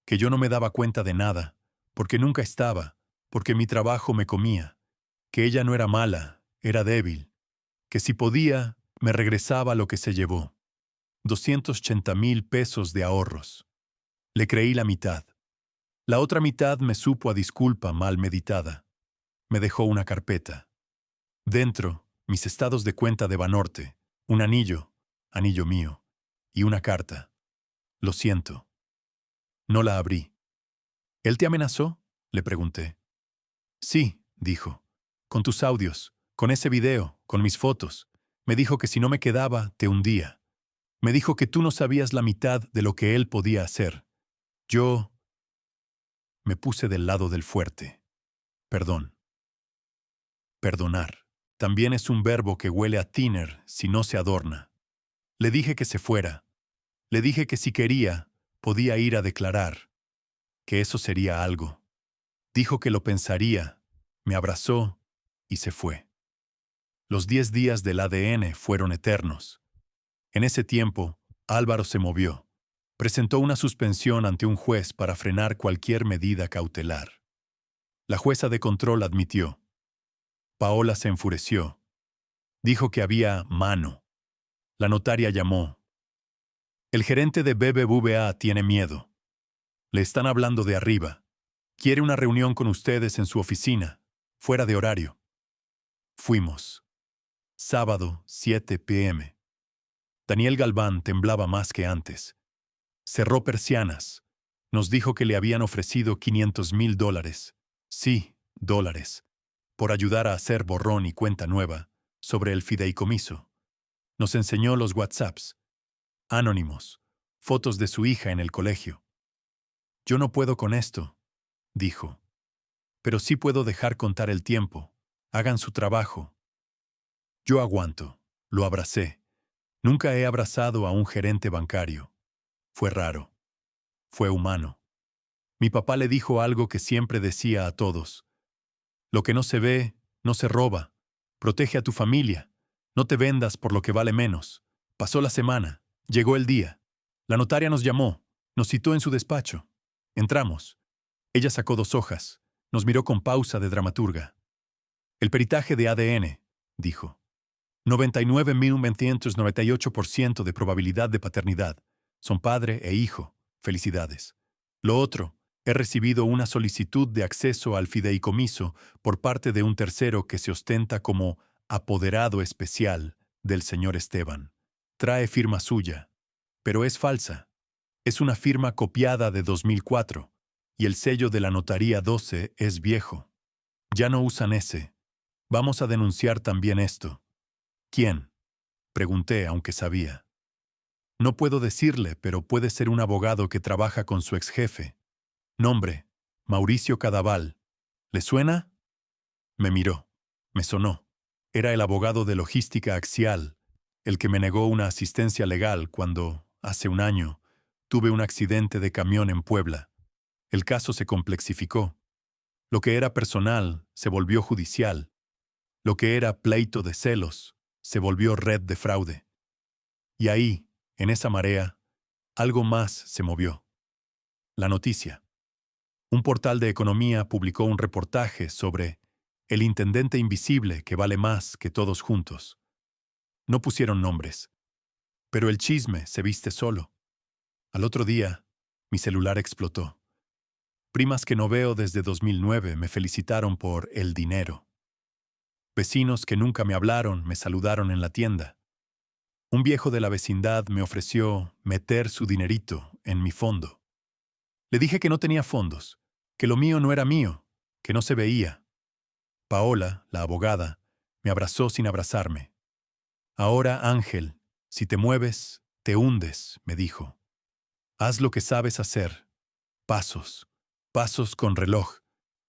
A: que yo no me daba cuenta de nada, porque nunca estaba, porque mi trabajo me comía, que ella no era mala, era débil, que si podía, me regresaba lo que se llevó. 280,000 pesos de ahorros. Le creí la mitad. La otra mitad me supo a disculpa mal meditada. Me dejó una carpeta. Dentro, mis estados de cuenta de Banorte, un anillo, anillo mío, y una carta. Lo siento. No la abrí. ¿Él te amenazó? Le pregunté. Sí, dijo. Con tus audios, con ese video, con mis fotos. Me dijo que si no me quedaba, te hundía. Me dijo que tú no sabías la mitad de lo que él podía hacer. Yo me puse del lado del fuerte. Perdón. Perdonar. También es un verbo que huele a tiner si no se adorna. Le dije que se fuera. Le dije que si quería, podía ir a declarar. Que eso sería algo. Dijo que lo pensaría. Me abrazó y se fue. Los 10 días del ADN fueron eternos. En ese tiempo, Álvaro se movió. Presentó una suspensión ante un juez para frenar cualquier medida cautelar. La jueza de control admitió. Paola se enfureció. Dijo que había mano. La notaria llamó. El gerente de BBVA tiene miedo. Le están hablando de arriba. Quiere una reunión con ustedes en su oficina, fuera de horario. Fuimos. Sábado, 7 p.m. Daniel Galván temblaba más que antes. Cerró persianas. Nos dijo que le habían ofrecido $500,000. Sí, dólares. Por ayudar a hacer borrón y cuenta nueva sobre el fideicomiso. Nos enseñó los WhatsApps. Anónimos. Fotos de su hija en el colegio. Yo no puedo con esto, dijo. Pero sí puedo dejar contar el tiempo. Hagan su trabajo. Yo aguanto. Lo abracé. Nunca he abrazado a un gerente bancario. Fue raro. Fue humano. Mi papá le dijo algo que siempre decía a todos. Lo que no se ve, no se roba. Protege a tu familia. No te vendas por lo que vale menos. Pasó la semana. Llegó el día. La notaria nos llamó. Nos citó en su despacho. Entramos. Ella sacó 2 hojas. Nos miró con pausa de dramaturga. El peritaje de ADN, dijo. 99.998% de probabilidad de paternidad. Son padre e hijo. Felicidades. Lo otro, he recibido una solicitud de acceso al fideicomiso por parte de un tercero que se ostenta como apoderado especial del señor Esteban. Trae firma suya, pero es falsa. Es una firma copiada de 2004, y el sello de la notaría 12 es viejo. Ya no usan ese. Vamos a denunciar también esto. ¿Quién? Pregunté, aunque sabía. No puedo decirle, pero puede ser un abogado que trabaja con su ex jefe. Nombre: Mauricio Cadaval. ¿Le suena? Me miró. Me sonó. Era el abogado de logística axial, el que me negó una asistencia legal cuando, hace un año, tuve un accidente de camión en Puebla. El caso se complexificó. Lo que era personal se volvió judicial. Lo que era pleito de celos se volvió red de fraude. Y ahí, en esa marea, algo más se movió. La noticia. Un portal de economía publicó un reportaje sobre el intendente invisible que vale más que todos juntos. No pusieron nombres, pero el chisme se viste solo. Al otro día, mi celular explotó. Primas que no veo desde 2009 me felicitaron por el dinero. Vecinos que nunca me hablaron me saludaron en la tienda. Un viejo de la vecindad me ofreció meter su dinerito en mi fondo. Le dije que no tenía fondos, que lo mío no era mío, que no se veía. Paola, la abogada, me abrazó sin abrazarme. Ahora, Ángel, si te mueves, te hundes, me dijo. Haz lo que sabes hacer. Pasos, pasos con reloj.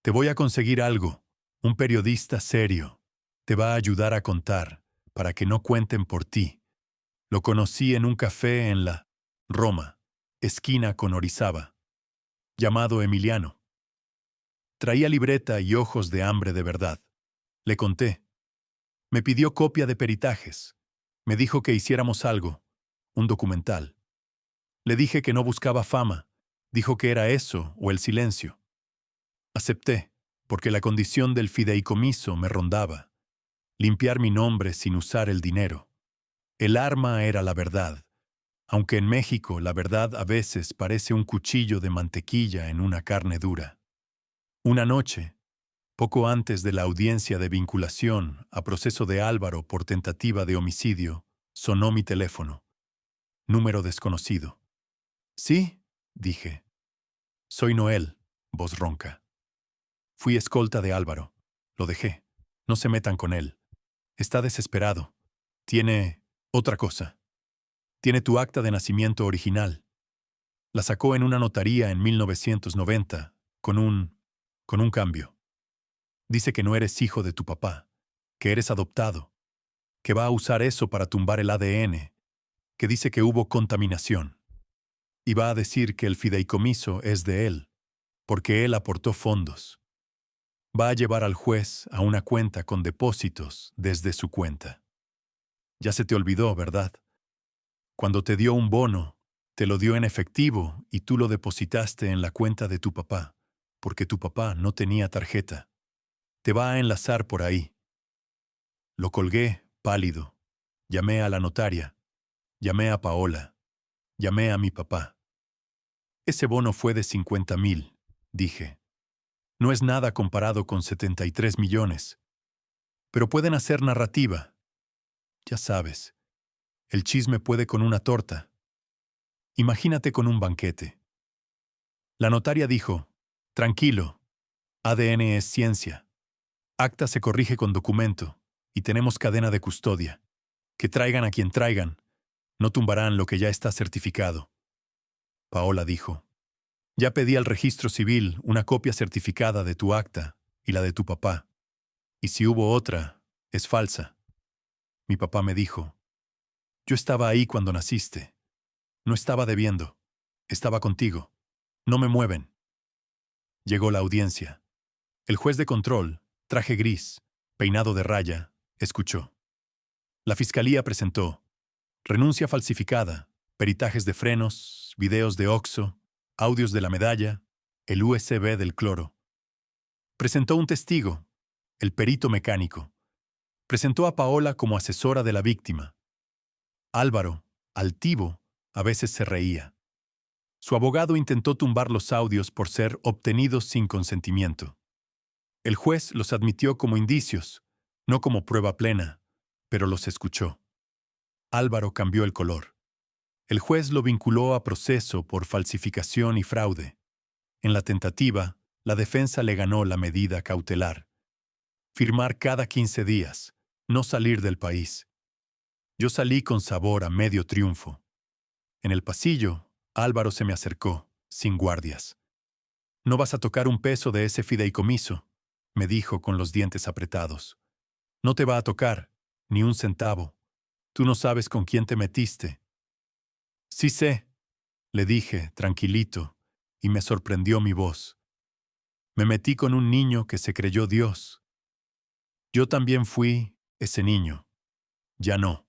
A: Te voy a conseguir algo. Un periodista serio. Te va a ayudar a contar, para que no cuenten por ti. Lo conocí en un café en la Roma, esquina con Orizaba, llamado Emiliano. Traía libreta y ojos de hambre de verdad. Le conté. Me pidió copia de peritajes. Me dijo que hiciéramos algo, un documental. Le dije que no buscaba fama. Dijo que era eso o el silencio. Acepté, porque la condición del fideicomiso me rondaba. Limpiar mi nombre sin usar el dinero. El arma era la verdad, aunque en México la verdad a veces parece un cuchillo de mantequilla en una carne dura. Una noche, poco antes de la audiencia de vinculación a proceso de Álvaro por tentativa de homicidio, sonó mi teléfono. Número desconocido. Sí, dije. Soy Noel, voz ronca. Fui escolta de Álvaro. Lo dejé. No se metan con él. Está desesperado. Tiene otra cosa. Tiene tu acta de nacimiento original. La sacó en una notaría en 1990, con un cambio. Dice que no eres hijo de tu papá, que eres adoptado, que va a usar eso para tumbar el ADN, que dice que hubo contaminación. Y va a decir que el fideicomiso es de él, porque él aportó fondos. Va a llevar al juez a una cuenta con depósitos desde su cuenta. Ya se te olvidó, ¿verdad? Cuando te dio un bono, te lo dio en efectivo y tú lo depositaste en la cuenta de tu papá, porque tu papá no tenía tarjeta. Te va a enlazar por ahí. Lo colgué, pálido. Llamé a la notaria. Llamé a Paola. Llamé a mi papá. Ese bono fue de 50,000, dije. No es nada comparado con 73 millones. Pero pueden hacer narrativa. Ya sabes, el chisme puede con una torta. Imagínate con un banquete. La notaria dijo, tranquilo, ADN es ciencia. Acta se corrige con documento, y tenemos cadena de custodia. Que traigan a quien traigan, no tumbarán lo que ya está certificado. Paola dijo, ya pedí al registro civil una copia certificada de tu acta y la de tu papá. Y si hubo otra, es falsa. Mi papá me dijo, yo estaba ahí cuando naciste. No estaba debiendo. Estaba contigo. No me mueven. Llegó la audiencia. El juez de control, traje gris, peinado de raya, escuchó. La fiscalía presentó renuncia falsificada, peritajes de frenos, videos de OXXO, audios de la medalla, el USB del cloro. Presentó un testigo, el perito mecánico, presentó a Paola como asesora de la víctima. Álvaro, altivo, a veces se reía. Su abogado intentó tumbar los audios por ser obtenidos sin consentimiento. El juez los admitió como indicios, no como prueba plena, pero los escuchó. Álvaro cambió el color. El juez lo vinculó a proceso por falsificación y fraude. En la tentativa, la defensa le ganó la medida cautelar. Firmar cada 15 días, no salir del país. Yo salí con sabor a medio triunfo. En el pasillo, Álvaro se me acercó, sin guardias. «No vas a tocar un peso de ese fideicomiso», me dijo con los dientes apretados. «No te va a tocar, ni un centavo. Tú no sabes con quién te metiste». «Sí sé», le dije, tranquilito, y me sorprendió mi voz. «Me metí con un niño que se creyó Dios. Yo también fui ese niño. Ya no».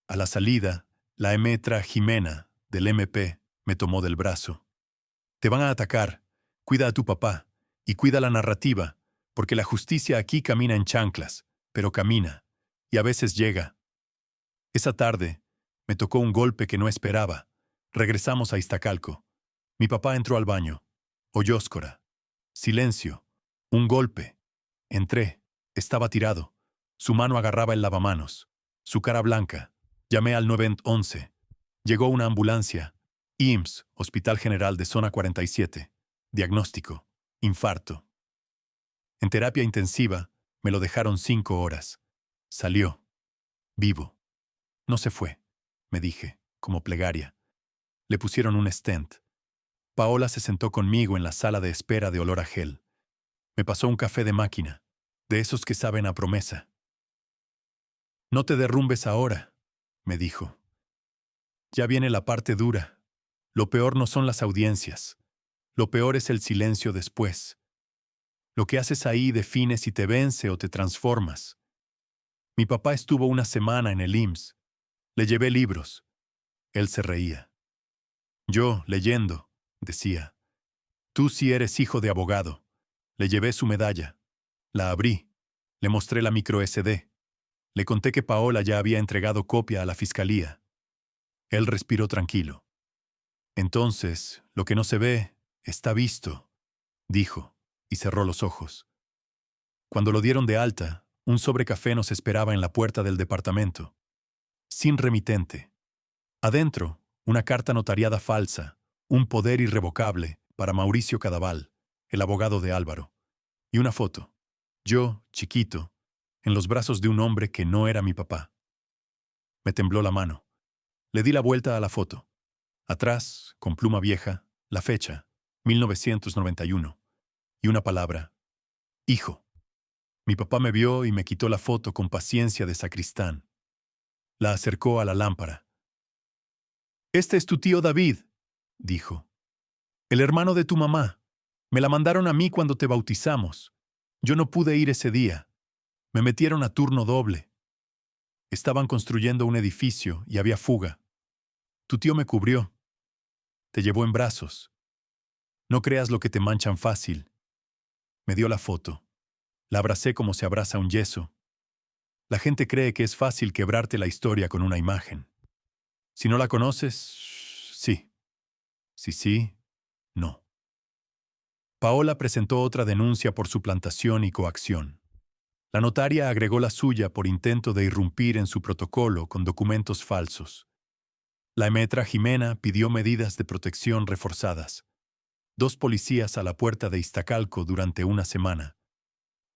A: A la salida, la Emetra Jimena, del MP, me tomó del brazo. «Te van a atacar. Cuida a tu papá. Y cuida la narrativa, porque la justicia aquí camina en chanclas, pero camina. Y a veces llega». Esa tarde, me tocó un golpe que no esperaba. Regresamos a Iztacalco. Mi papá entró al baño. Oyóscora. Silencio. Un golpe. Entré. Estaba tirado. Su mano agarraba el lavamanos. Su cara blanca. Llamé al 911. Llegó una ambulancia. IMSS, Hospital General de Zona 47. Diagnóstico. Infarto. En terapia intensiva, me lo dejaron 5 horas. Salió. Vivo. No se fue, me dije, como plegaria. Le pusieron un stent. Paola se sentó conmigo en la sala de espera de olor a gel. Me pasó un café de máquina, de esos que saben a promesa. «No te derrumbes ahora», me dijo. «Ya viene la parte dura. Lo peor no son las audiencias. Lo peor es el silencio después. Lo que haces ahí define si te vence o te transformas». Mi papá estuvo una semana en el IMSS. Le llevé libros. Él se reía. «Yo, leyendo», decía. «Tú sí eres hijo de abogado». Le llevé su medalla. La abrí. Le mostré la micro SD. Le conté que Paola ya había entregado copia a la fiscalía. Él respiró tranquilo. «Entonces, lo que no se ve, está visto», dijo, y cerró los ojos. Cuando lo dieron de alta, un sobrecafé nos esperaba en la puerta del departamento. Sin remitente. Adentro, una carta notariada falsa, un poder irrevocable para Mauricio Cadaval, el abogado de Álvaro, y una foto. Yo, chiquito, en los brazos de un hombre que no era mi papá. Me tembló la mano. Le di la vuelta a la foto. Atrás, con pluma vieja, la fecha, 1991, y una palabra, hijo. Mi papá me vio y me quitó la foto con paciencia de sacristán. La acercó a la lámpara. «Este es tu tío David», dijo. «El hermano de tu mamá. Me la mandaron a mí cuando te bautizamos. Yo no pude ir ese día. Me metieron a turno doble. Estaban construyendo un edificio y había fuga. Tu tío me cubrió. Te llevó en brazos. No creas lo que te manchan fácil». Me dio la foto. La abracé como se abraza un yeso. La gente cree que es fácil quebrarte la historia con una imagen. Si no la conoces, sí. Si sí, no. Paola presentó otra denuncia por suplantación y coacción. La notaria agregó la suya por intento de irrumpir en su protocolo con documentos falsos. La Emetra Jimena pidió medidas de protección reforzadas. 2 policías a la puerta de Iztacalco durante una semana.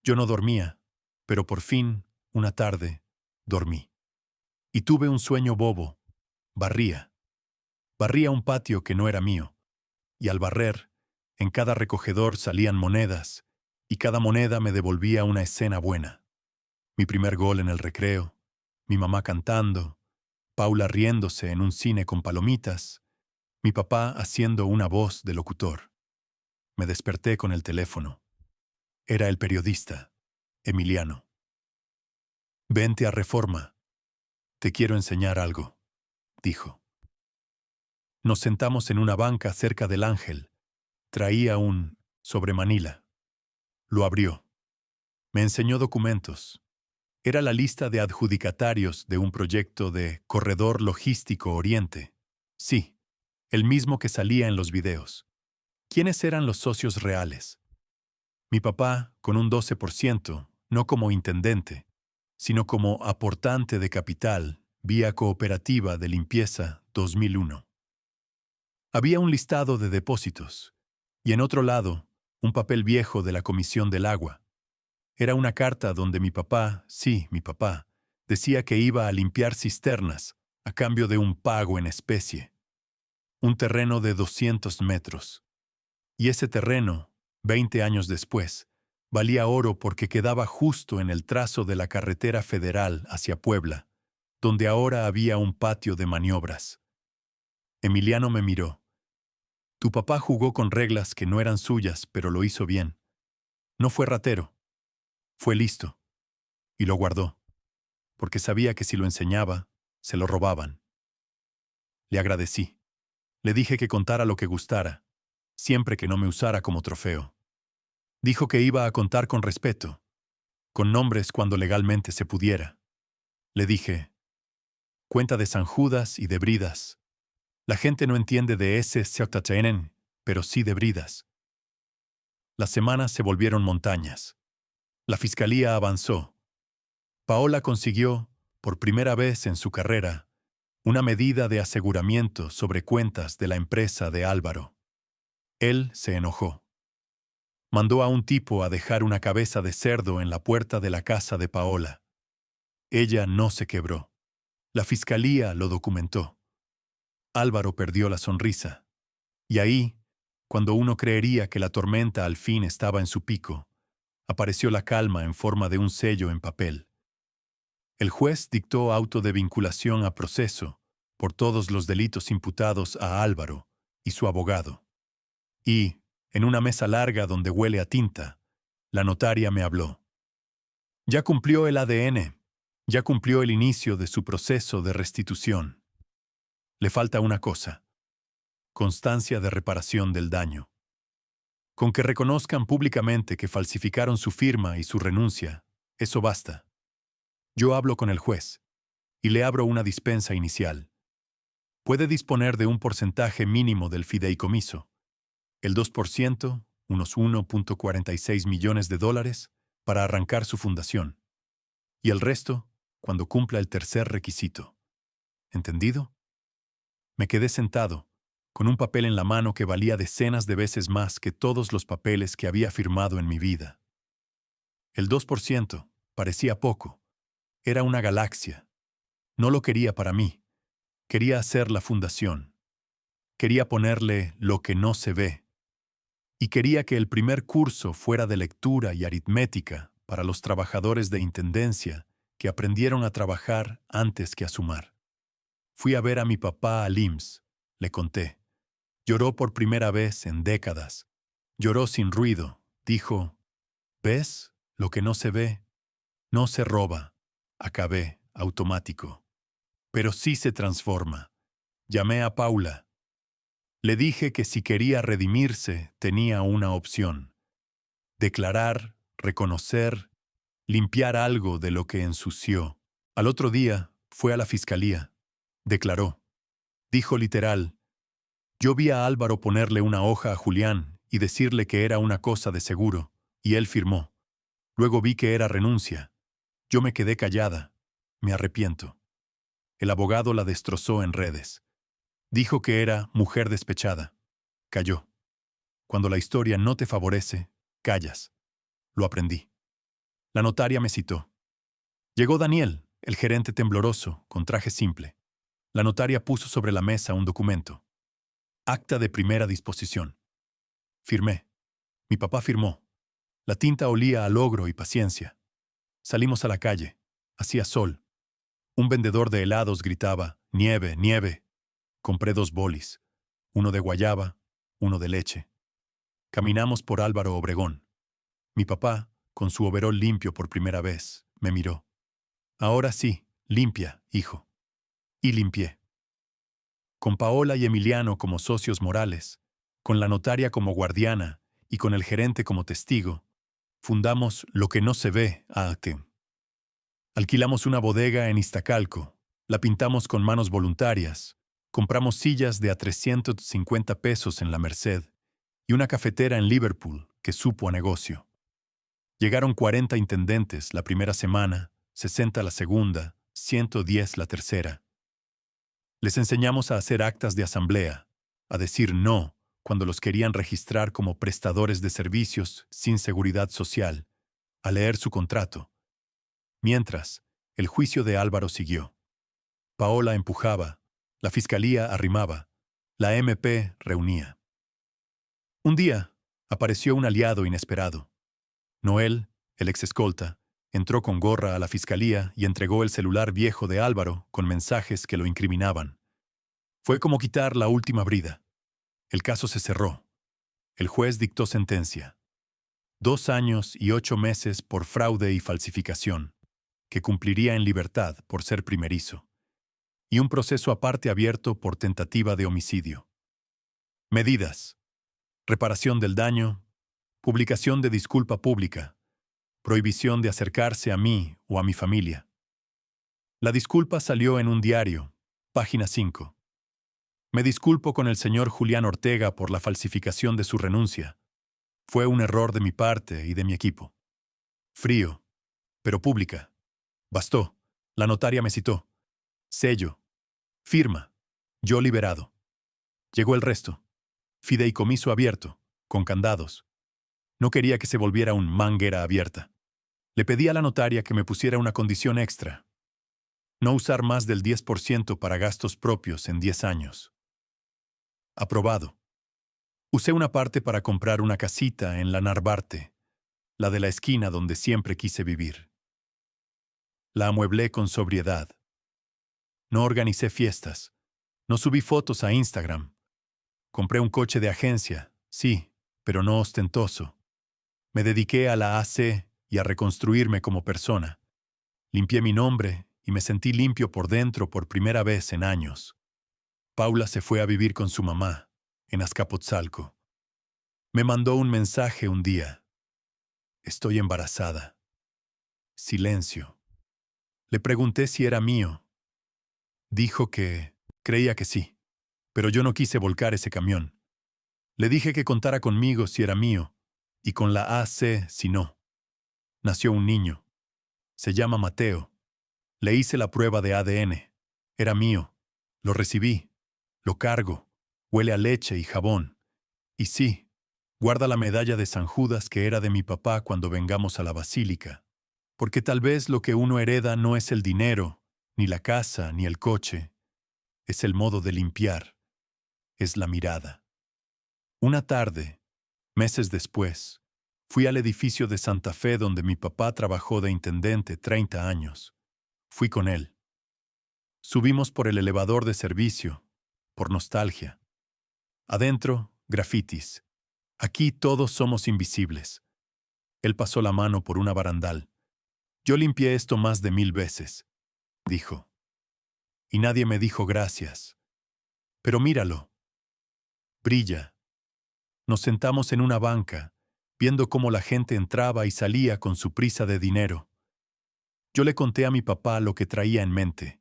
A: Yo no dormía, pero por fin, una tarde, dormí. Y tuve un sueño bobo. Barría. Barría un patio que no era mío. Y al barrer, en cada recogedor salían monedas, y cada moneda me devolvía una escena buena. Mi primer gol en el recreo, mi mamá cantando, Paula riéndose en un cine con palomitas, mi papá haciendo una voz de locutor. Me desperté con el teléfono. Era el periodista, Emiliano. «Vente a Reforma. Te quiero enseñar algo», dijo. Nos sentamos en una banca cerca del Ángel. Traía un sobre Manila. Lo abrió. Me enseñó documentos. Era la lista de adjudicatarios de un proyecto de Corredor Logístico Oriente. Sí, el mismo que salía en los videos. ¿Quiénes eran los socios reales? Mi papá, con un 12%, no como intendente, sino como aportante de capital vía Cooperativa de Limpieza 2001. Había un listado de depósitos, y en otro lado, un papel viejo de la Comisión del Agua. Era una carta donde mi papá, sí, mi papá, decía que iba a limpiar cisternas a cambio de un pago en especie. Un terreno de 200 metros. Y ese terreno, 20 años después, valía oro porque quedaba justo en el trazo de la carretera federal hacia Puebla, donde ahora había un patio de maniobras. Emiliano me miró. Tu papá jugó con reglas que no eran suyas, pero lo hizo bien. No fue ratero. Fue listo. Y lo guardó, porque sabía que si lo enseñaba, se lo robaban. Le agradecí. Le dije que contara lo que gustara, siempre que no me usara como trofeo. Dijo que iba a contar con respeto, con nombres cuando legalmente se pudiera. Le dije, cuenta de San Judas y de Bridas. La gente no entiende de ese Seotatenen, pero sí de Bridas. Las semanas se volvieron montañas. La fiscalía avanzó. Paola consiguió, por primera vez en su carrera, una medida de aseguramiento sobre cuentas de la empresa de Álvaro. Él se enojó. Mandó a un tipo a dejar una cabeza de cerdo en la puerta de la casa de Paola. Ella no se quebró. La fiscalía lo documentó. Álvaro perdió la sonrisa. Y ahí, cuando uno creería que la tormenta al fin estaba en su pico, apareció la calma en forma de un sello en papel. El juez dictó auto de vinculación a proceso por todos los delitos imputados a Álvaro y su abogado. Y, en una mesa larga donde huele a tinta, la notaria me habló. Ya cumplió el ADN, ya cumplió el inicio de su proceso de restitución. Le falta una cosa: constancia de reparación del daño. Con que reconozcan públicamente que falsificaron su firma y su renuncia, eso basta. Yo hablo con el juez y le abro una dispensa inicial. Puede disponer de un porcentaje mínimo del fideicomiso, el 2%, unos $1.46 millones, para arrancar su fundación. Y el resto, cuando cumpla el tercer requisito. ¿Entendido? Me quedé sentado, con un papel en la mano que valía decenas de veces más que todos los papeles que había firmado en mi vida. El 2% parecía poco. Era una galaxia. No lo quería para mí. Quería hacer la fundación. Quería ponerle lo que no se ve. Y quería que el primer curso fuera de lectura y aritmética para los trabajadores de intendencia que aprendieron a trabajar antes que a sumar. Fui a ver a mi papá al IMSS, le conté. Lloró por primera vez en décadas. Lloró sin ruido. Dijo, ¿ves? Lo que no se ve, no se roba. Acabé, automático. Pero sí se transforma. Llamé a Paula. Le dije que si quería redimirse, tenía una opción. Declarar, reconocer, limpiar algo de lo que ensució. Al otro día, fue a la fiscalía. Declaró. Dijo literal, yo vi a Álvaro ponerle una hoja a Julián y decirle que era una cosa de seguro, y él firmó. Luego vi que era renuncia. Yo me quedé callada. Me arrepiento. El abogado la destrozó en redes. Dijo que era mujer despechada. Calló. Cuando la historia no te favorece, callas. Lo aprendí. La notaria me citó. Llegó Daniel, el gerente tembloroso, con traje simple. La notaria puso sobre la mesa un documento. Acta de primera disposición. Firmé. Mi papá firmó. La tinta olía a logro y paciencia. Salimos a la calle. Hacía sol. Un vendedor de helados gritaba, «Nieve, nieve». Compré 2 bolis. Uno de guayaba, uno de leche. Caminamos por Álvaro Obregón. Mi papá, con su overol limpio por primera vez, me miró. Ahora sí, limpia, hijo. Y limpié. Con Paola y Emiliano como socios morales, con la notaria como guardiana y con el gerente como testigo, Fundamos Lo que no se ve AT. Alquilamos una bodega en Iztacalco, la pintamos con manos voluntarias, compramos sillas de a 350 pesos en la Merced y una cafetera en Liverpool que supo a negocio. Llegaron 40 intendentes la primera semana, 60 la segunda, 110 la tercera. Les enseñamos a hacer actas de asamblea, a decir no cuando los querían registrar como prestadores de servicios sin seguridad social, a leer su contrato. Mientras, el juicio de Álvaro siguió. Paola empujaba, la fiscalía arrimaba, la MP reunía. Un día, apareció un aliado inesperado. Noel, el ex escolta, entró con gorra a la fiscalía y entregó el celular viejo de Álvaro con mensajes que lo incriminaban. Fue como quitar la última brida. El caso se cerró. El juez dictó sentencia. 2 años y 8 meses por fraude y falsificación, que cumpliría en libertad por ser primerizo, y un proceso aparte abierto por tentativa de homicidio. Medidas: reparación del daño, publicación de disculpa pública, prohibición de acercarse a mí o a mi familia. La disculpa salió en un diario, página 5. Me disculpo con el señor Julián Ortega por la falsificación de su renuncia. Fue un error de mi parte y de mi equipo. Frío, pero pública. Bastó. La notaria me citó. Sello. Firma. Yo liberado. Llegó el resto. Fideicomiso abierto, con candados. No quería que se volviera un manguera abierta. Le pedí a la notaria que me pusiera una condición extra. No usar más del 10% para gastos propios en 10 años. Aprobado. Usé una parte para comprar una casita en la Narvarte, la de la esquina donde siempre quise vivir. La amueblé con sobriedad. No organicé fiestas. No subí fotos a Instagram. Compré un coche de agencia, sí, pero no ostentoso. Me dediqué a la AC y a reconstruirme como persona. Limpié mi nombre y me sentí limpio por dentro por primera vez en años. Paula se fue a vivir con su mamá, en Azcapotzalco. Me mandó un mensaje un día. Estoy embarazada. Silencio. Le pregunté si era mío. Dijo que creía que sí, pero yo no quise volcar ese camión. Le dije que contara conmigo si era mío, y con la AC si no. Nació un niño. Se llama Mateo. Le hice la prueba de ADN. Era mío. Lo recibí. Lo cargo. Huele a leche y jabón. Y sí, guarda la medalla de San Judas que era de mi papá cuando vengamos a la basílica. Porque tal vez lo que uno hereda no es el dinero, ni la casa, ni el coche. Es el modo de limpiar. Es la mirada. Una tarde, meses después, fui al edificio de Santa Fe donde mi papá trabajó de intendente 30 años. Fui con él. Subimos por el elevador de servicio, por nostalgia. Adentro, grafitis. Aquí todos somos invisibles. Él pasó la mano por una barandal. Yo limpié esto más de 1000 veces, dijo. Y nadie me dijo gracias. Pero míralo. Brilla. Nos sentamos en una banca, viendo cómo la gente entraba y salía con su prisa de dinero. Yo le conté a mi papá lo que traía en mente.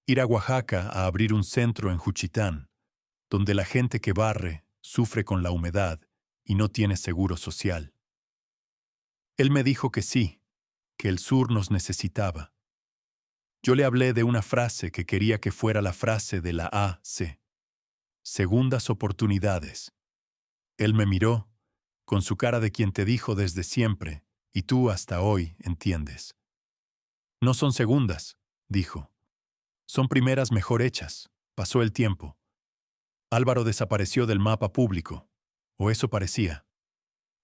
A: Ir a Oaxaca a abrir un centro en Juchitán, donde la gente que barre sufre con la humedad y no tiene seguro social. Él me dijo que sí, que el sur nos necesitaba. Yo le hablé de una frase que quería que fuera la frase de la AC. Segundas oportunidades. Él me miró, con su cara de quien te dijo desde siempre, y tú hasta hoy entiendes. No son segundas, dijo. Son primeras mejor hechas. Pasó el tiempo. Álvaro desapareció del mapa público, o eso parecía.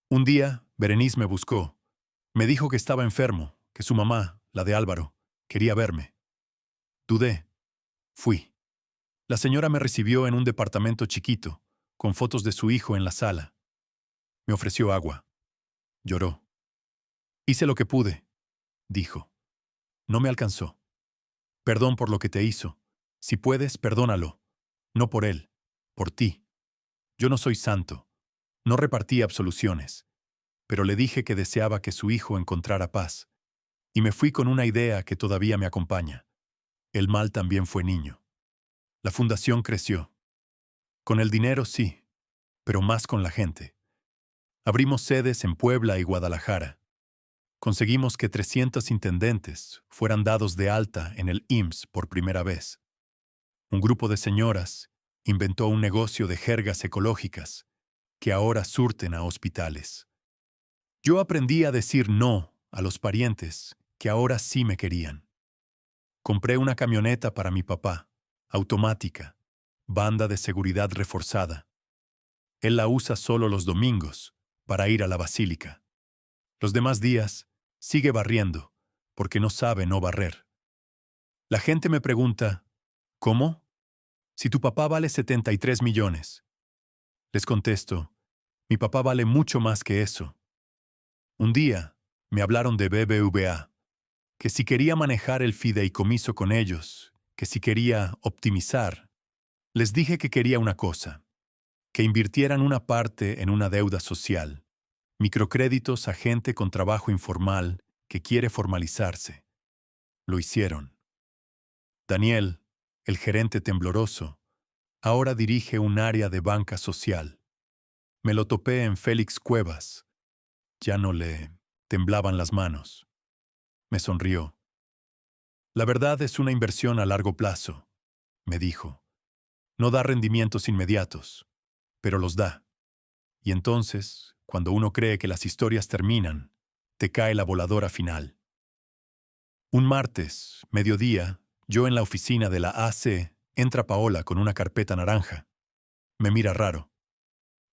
A: Un día, Berenice me buscó. Me dijo que estaba enfermo, que su mamá, la de Álvaro, quería verme. Dudé. Fui. La señora me recibió en un departamento chiquito, con fotos de su hijo en la sala. Me ofreció agua. Lloró. Hice lo que pude, dijo. No me alcanzó. Perdón por lo que te hizo. Si puedes, perdónalo. No por él, por ti. Yo no soy santo. No repartí absoluciones. pero le dije que deseaba que su hijo encontrara paz, y me fui con una idea que todavía me acompaña. El mal también fue niño. La fundación creció. Con el dinero sí, pero más con la gente. Abrimos sedes en Puebla y Guadalajara. Conseguimos que 300 intendentes fueran dados de alta en el IMSS por primera vez. Un grupo de señoras inventó un negocio de jergas ecológicas que ahora surten a hospitales. Yo aprendí a decir no a los parientes que ahora sí me querían. Compré una camioneta para mi papá, automática, banda de seguridad reforzada. Él la usa solo los domingos para ir a la basílica. Los demás días sigue barriendo porque no sabe no barrer. La gente me pregunta, ¿cómo? Si tu papá vale 73 millones. Les contesto, mi papá vale mucho más que eso. Un día me hablaron de BBVA, que si quería manejar el fideicomiso con ellos, que si quería optimizar. Les dije que quería una cosa, que invirtieran una parte en una deuda social, microcréditos a gente con trabajo informal que quiere formalizarse. Lo hicieron. Daniel, el gerente tembloroso, ahora dirige un área de banca social. Me lo topé en Félix Cuevas. Ya no le temblaban las manos. Me sonrió. La verdad es una inversión a largo plazo, me dijo. No da rendimientos inmediatos, pero los da. Y entonces, cuando uno cree que las historias terminan, te cae la voladora final. Un martes, mediodía, yo en la oficina de la AC, entra Paola con una carpeta naranja. Me mira raro.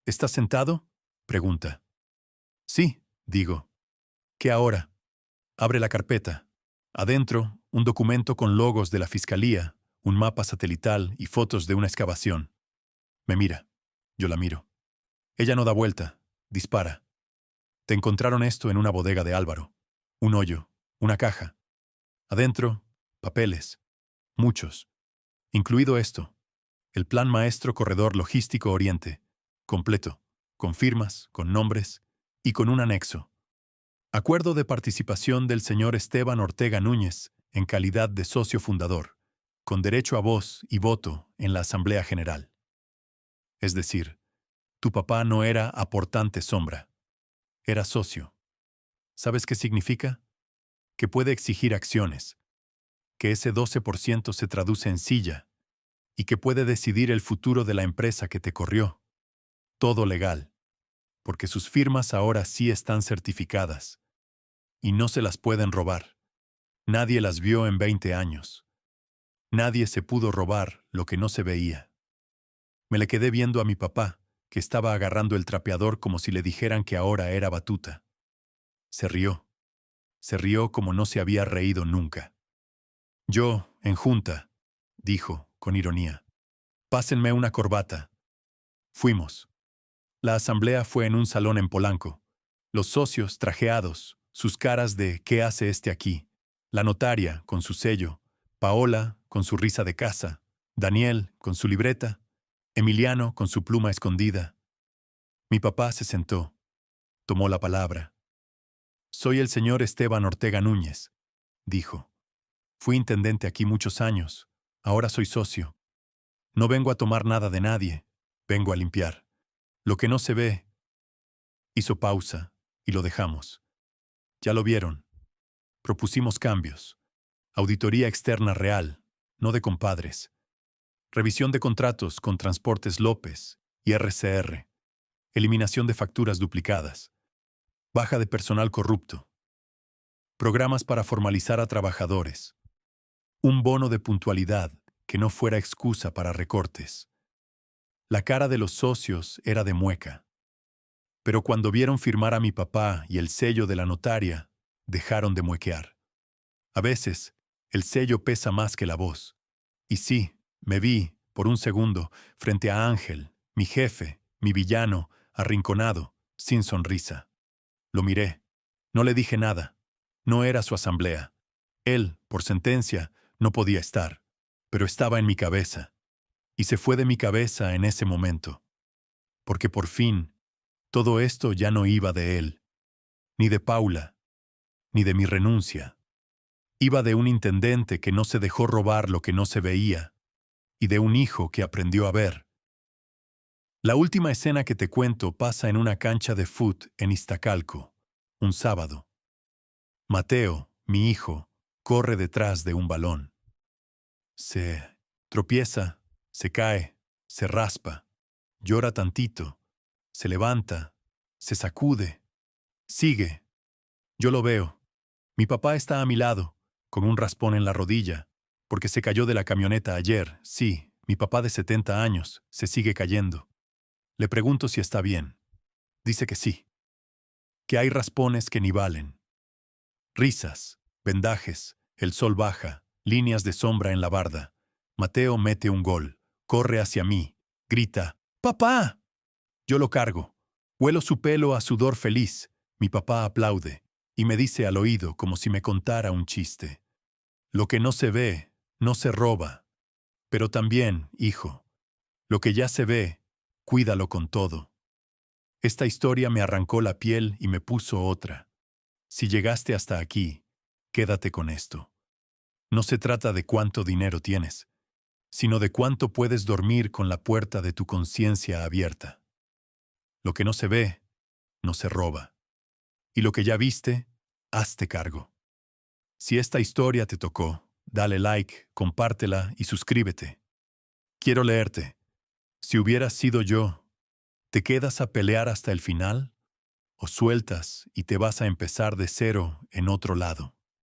A: ¿Estás sentado? Pregunta. Sí, digo. ¿Qué ahora? Abre la carpeta. Adentro, un documento con logos de la fiscalía, un mapa satelital y fotos de una excavación. Me mira. Yo la miro. Ella no da vuelta. Dispara. Te encontraron esto en una bodega de Álvaro. Un hoyo. Una caja. Adentro, papeles. Muchos. Incluido esto. El Plan Maestro Corredor Logístico Oriente. Completo. Con firmas, con nombres y con un anexo. Acuerdo de participación del señor Esteban Ortega Núñez en calidad de socio fundador, con derecho a voz y voto en la Asamblea General. Es decir, tu papá no era aportante sombra, era socio. ¿Sabes qué significa? Que puede exigir acciones, que ese 12% se traduce en silla y que puede decidir el futuro de la empresa que te corrió. Todo legal, porque sus firmas ahora sí están certificadas y no se las pueden robar. Nadie las vio en 20 años. Nadie se pudo robar lo que no se veía. Me le quedé viendo a mi papá, que estaba agarrando el trapeador como si le dijeran que ahora era batuta. Se rió. Se rió como no se había reído nunca. Yo, en junta, dijo, con ironía. Pásenme una corbata. Fuimos. La asamblea fue en un salón en Polanco. Los socios, trajeados, sus caras de ¿qué hace este aquí? La notaria, con su sello. Paola, con su risa de casa. Daniel, con su libreta. Emiliano, con su pluma escondida. Mi papá se sentó. Tomó la palabra. Soy el señor Esteban Ortega Núñez, dijo. Fui intendente aquí muchos años. Ahora soy socio. No vengo a tomar nada de nadie. Vengo a limpiar. Lo que no se ve. Hizo pausa y lo dejamos. Ya lo vieron. Propusimos cambios. Auditoría externa real, no de compadres. Revisión de contratos con Transportes López y RCR. Eliminación de facturas duplicadas. Baja de personal corrupto. Programas para formalizar a trabajadores. Un bono de puntualidad que no fuera excusa para recortes. La cara de los socios era de mueca. Pero cuando vieron firmar a mi papá y el sello de la notaria, dejaron de muequear. A veces, el sello pesa más que la voz. Y sí, me vi, por un segundo, frente a Ángel, mi jefe, mi villano, arrinconado, sin sonrisa. Lo miré. No le dije nada. No era su asamblea. Él, por sentencia, no podía estar. Pero estaba en mi cabeza. Y se fue de mi cabeza en ese momento. Porque por fin, todo esto ya no iba de él. ni de Paula, ni de mi renuncia. Iba de un intendente que no se dejó robar lo que no se veía, y de un hijo que aprendió a ver. La última escena que te cuento pasa en una cancha de fut en Iztacalco, un sábado. Mateo, mi hijo, corre detrás de un balón. Se tropieza, se cae, se raspa, llora tantito, se levanta, se sacude, sigue. Yo lo veo. Mi papá está a mi lado, con un raspón en la rodilla, porque se cayó de la camioneta ayer. Sí, mi papá de 70 años, se sigue cayendo. Le pregunto si está bien. Dice que sí. Que hay raspones que ni valen. Risas, vendajes, el sol baja, líneas de sombra en la barda. Mateo mete un gol, corre hacia mí, grita, ¡Papá! Yo lo cargo. Huelo su pelo a sudor feliz. Mi papá aplaude y me dice al oído como si me contara un chiste. Lo que no se ve, no se roba. Pero también, hijo, lo que ya se ve, cuídalo con todo. Esta historia me arrancó la piel y me puso otra. Si llegaste hasta aquí, quédate con esto. No se trata de cuánto dinero tienes, sino de cuánto puedes dormir con la puerta de tu conciencia abierta. Lo que no se ve, no se roba. Y lo que ya viste, hazte cargo. Si esta historia te tocó, dale like, compártela y suscríbete. Quiero leerte. Si hubieras sido yo, ¿te quedas a pelear hasta el final? ¿O sueltas y te vas a empezar de cero en otro lado?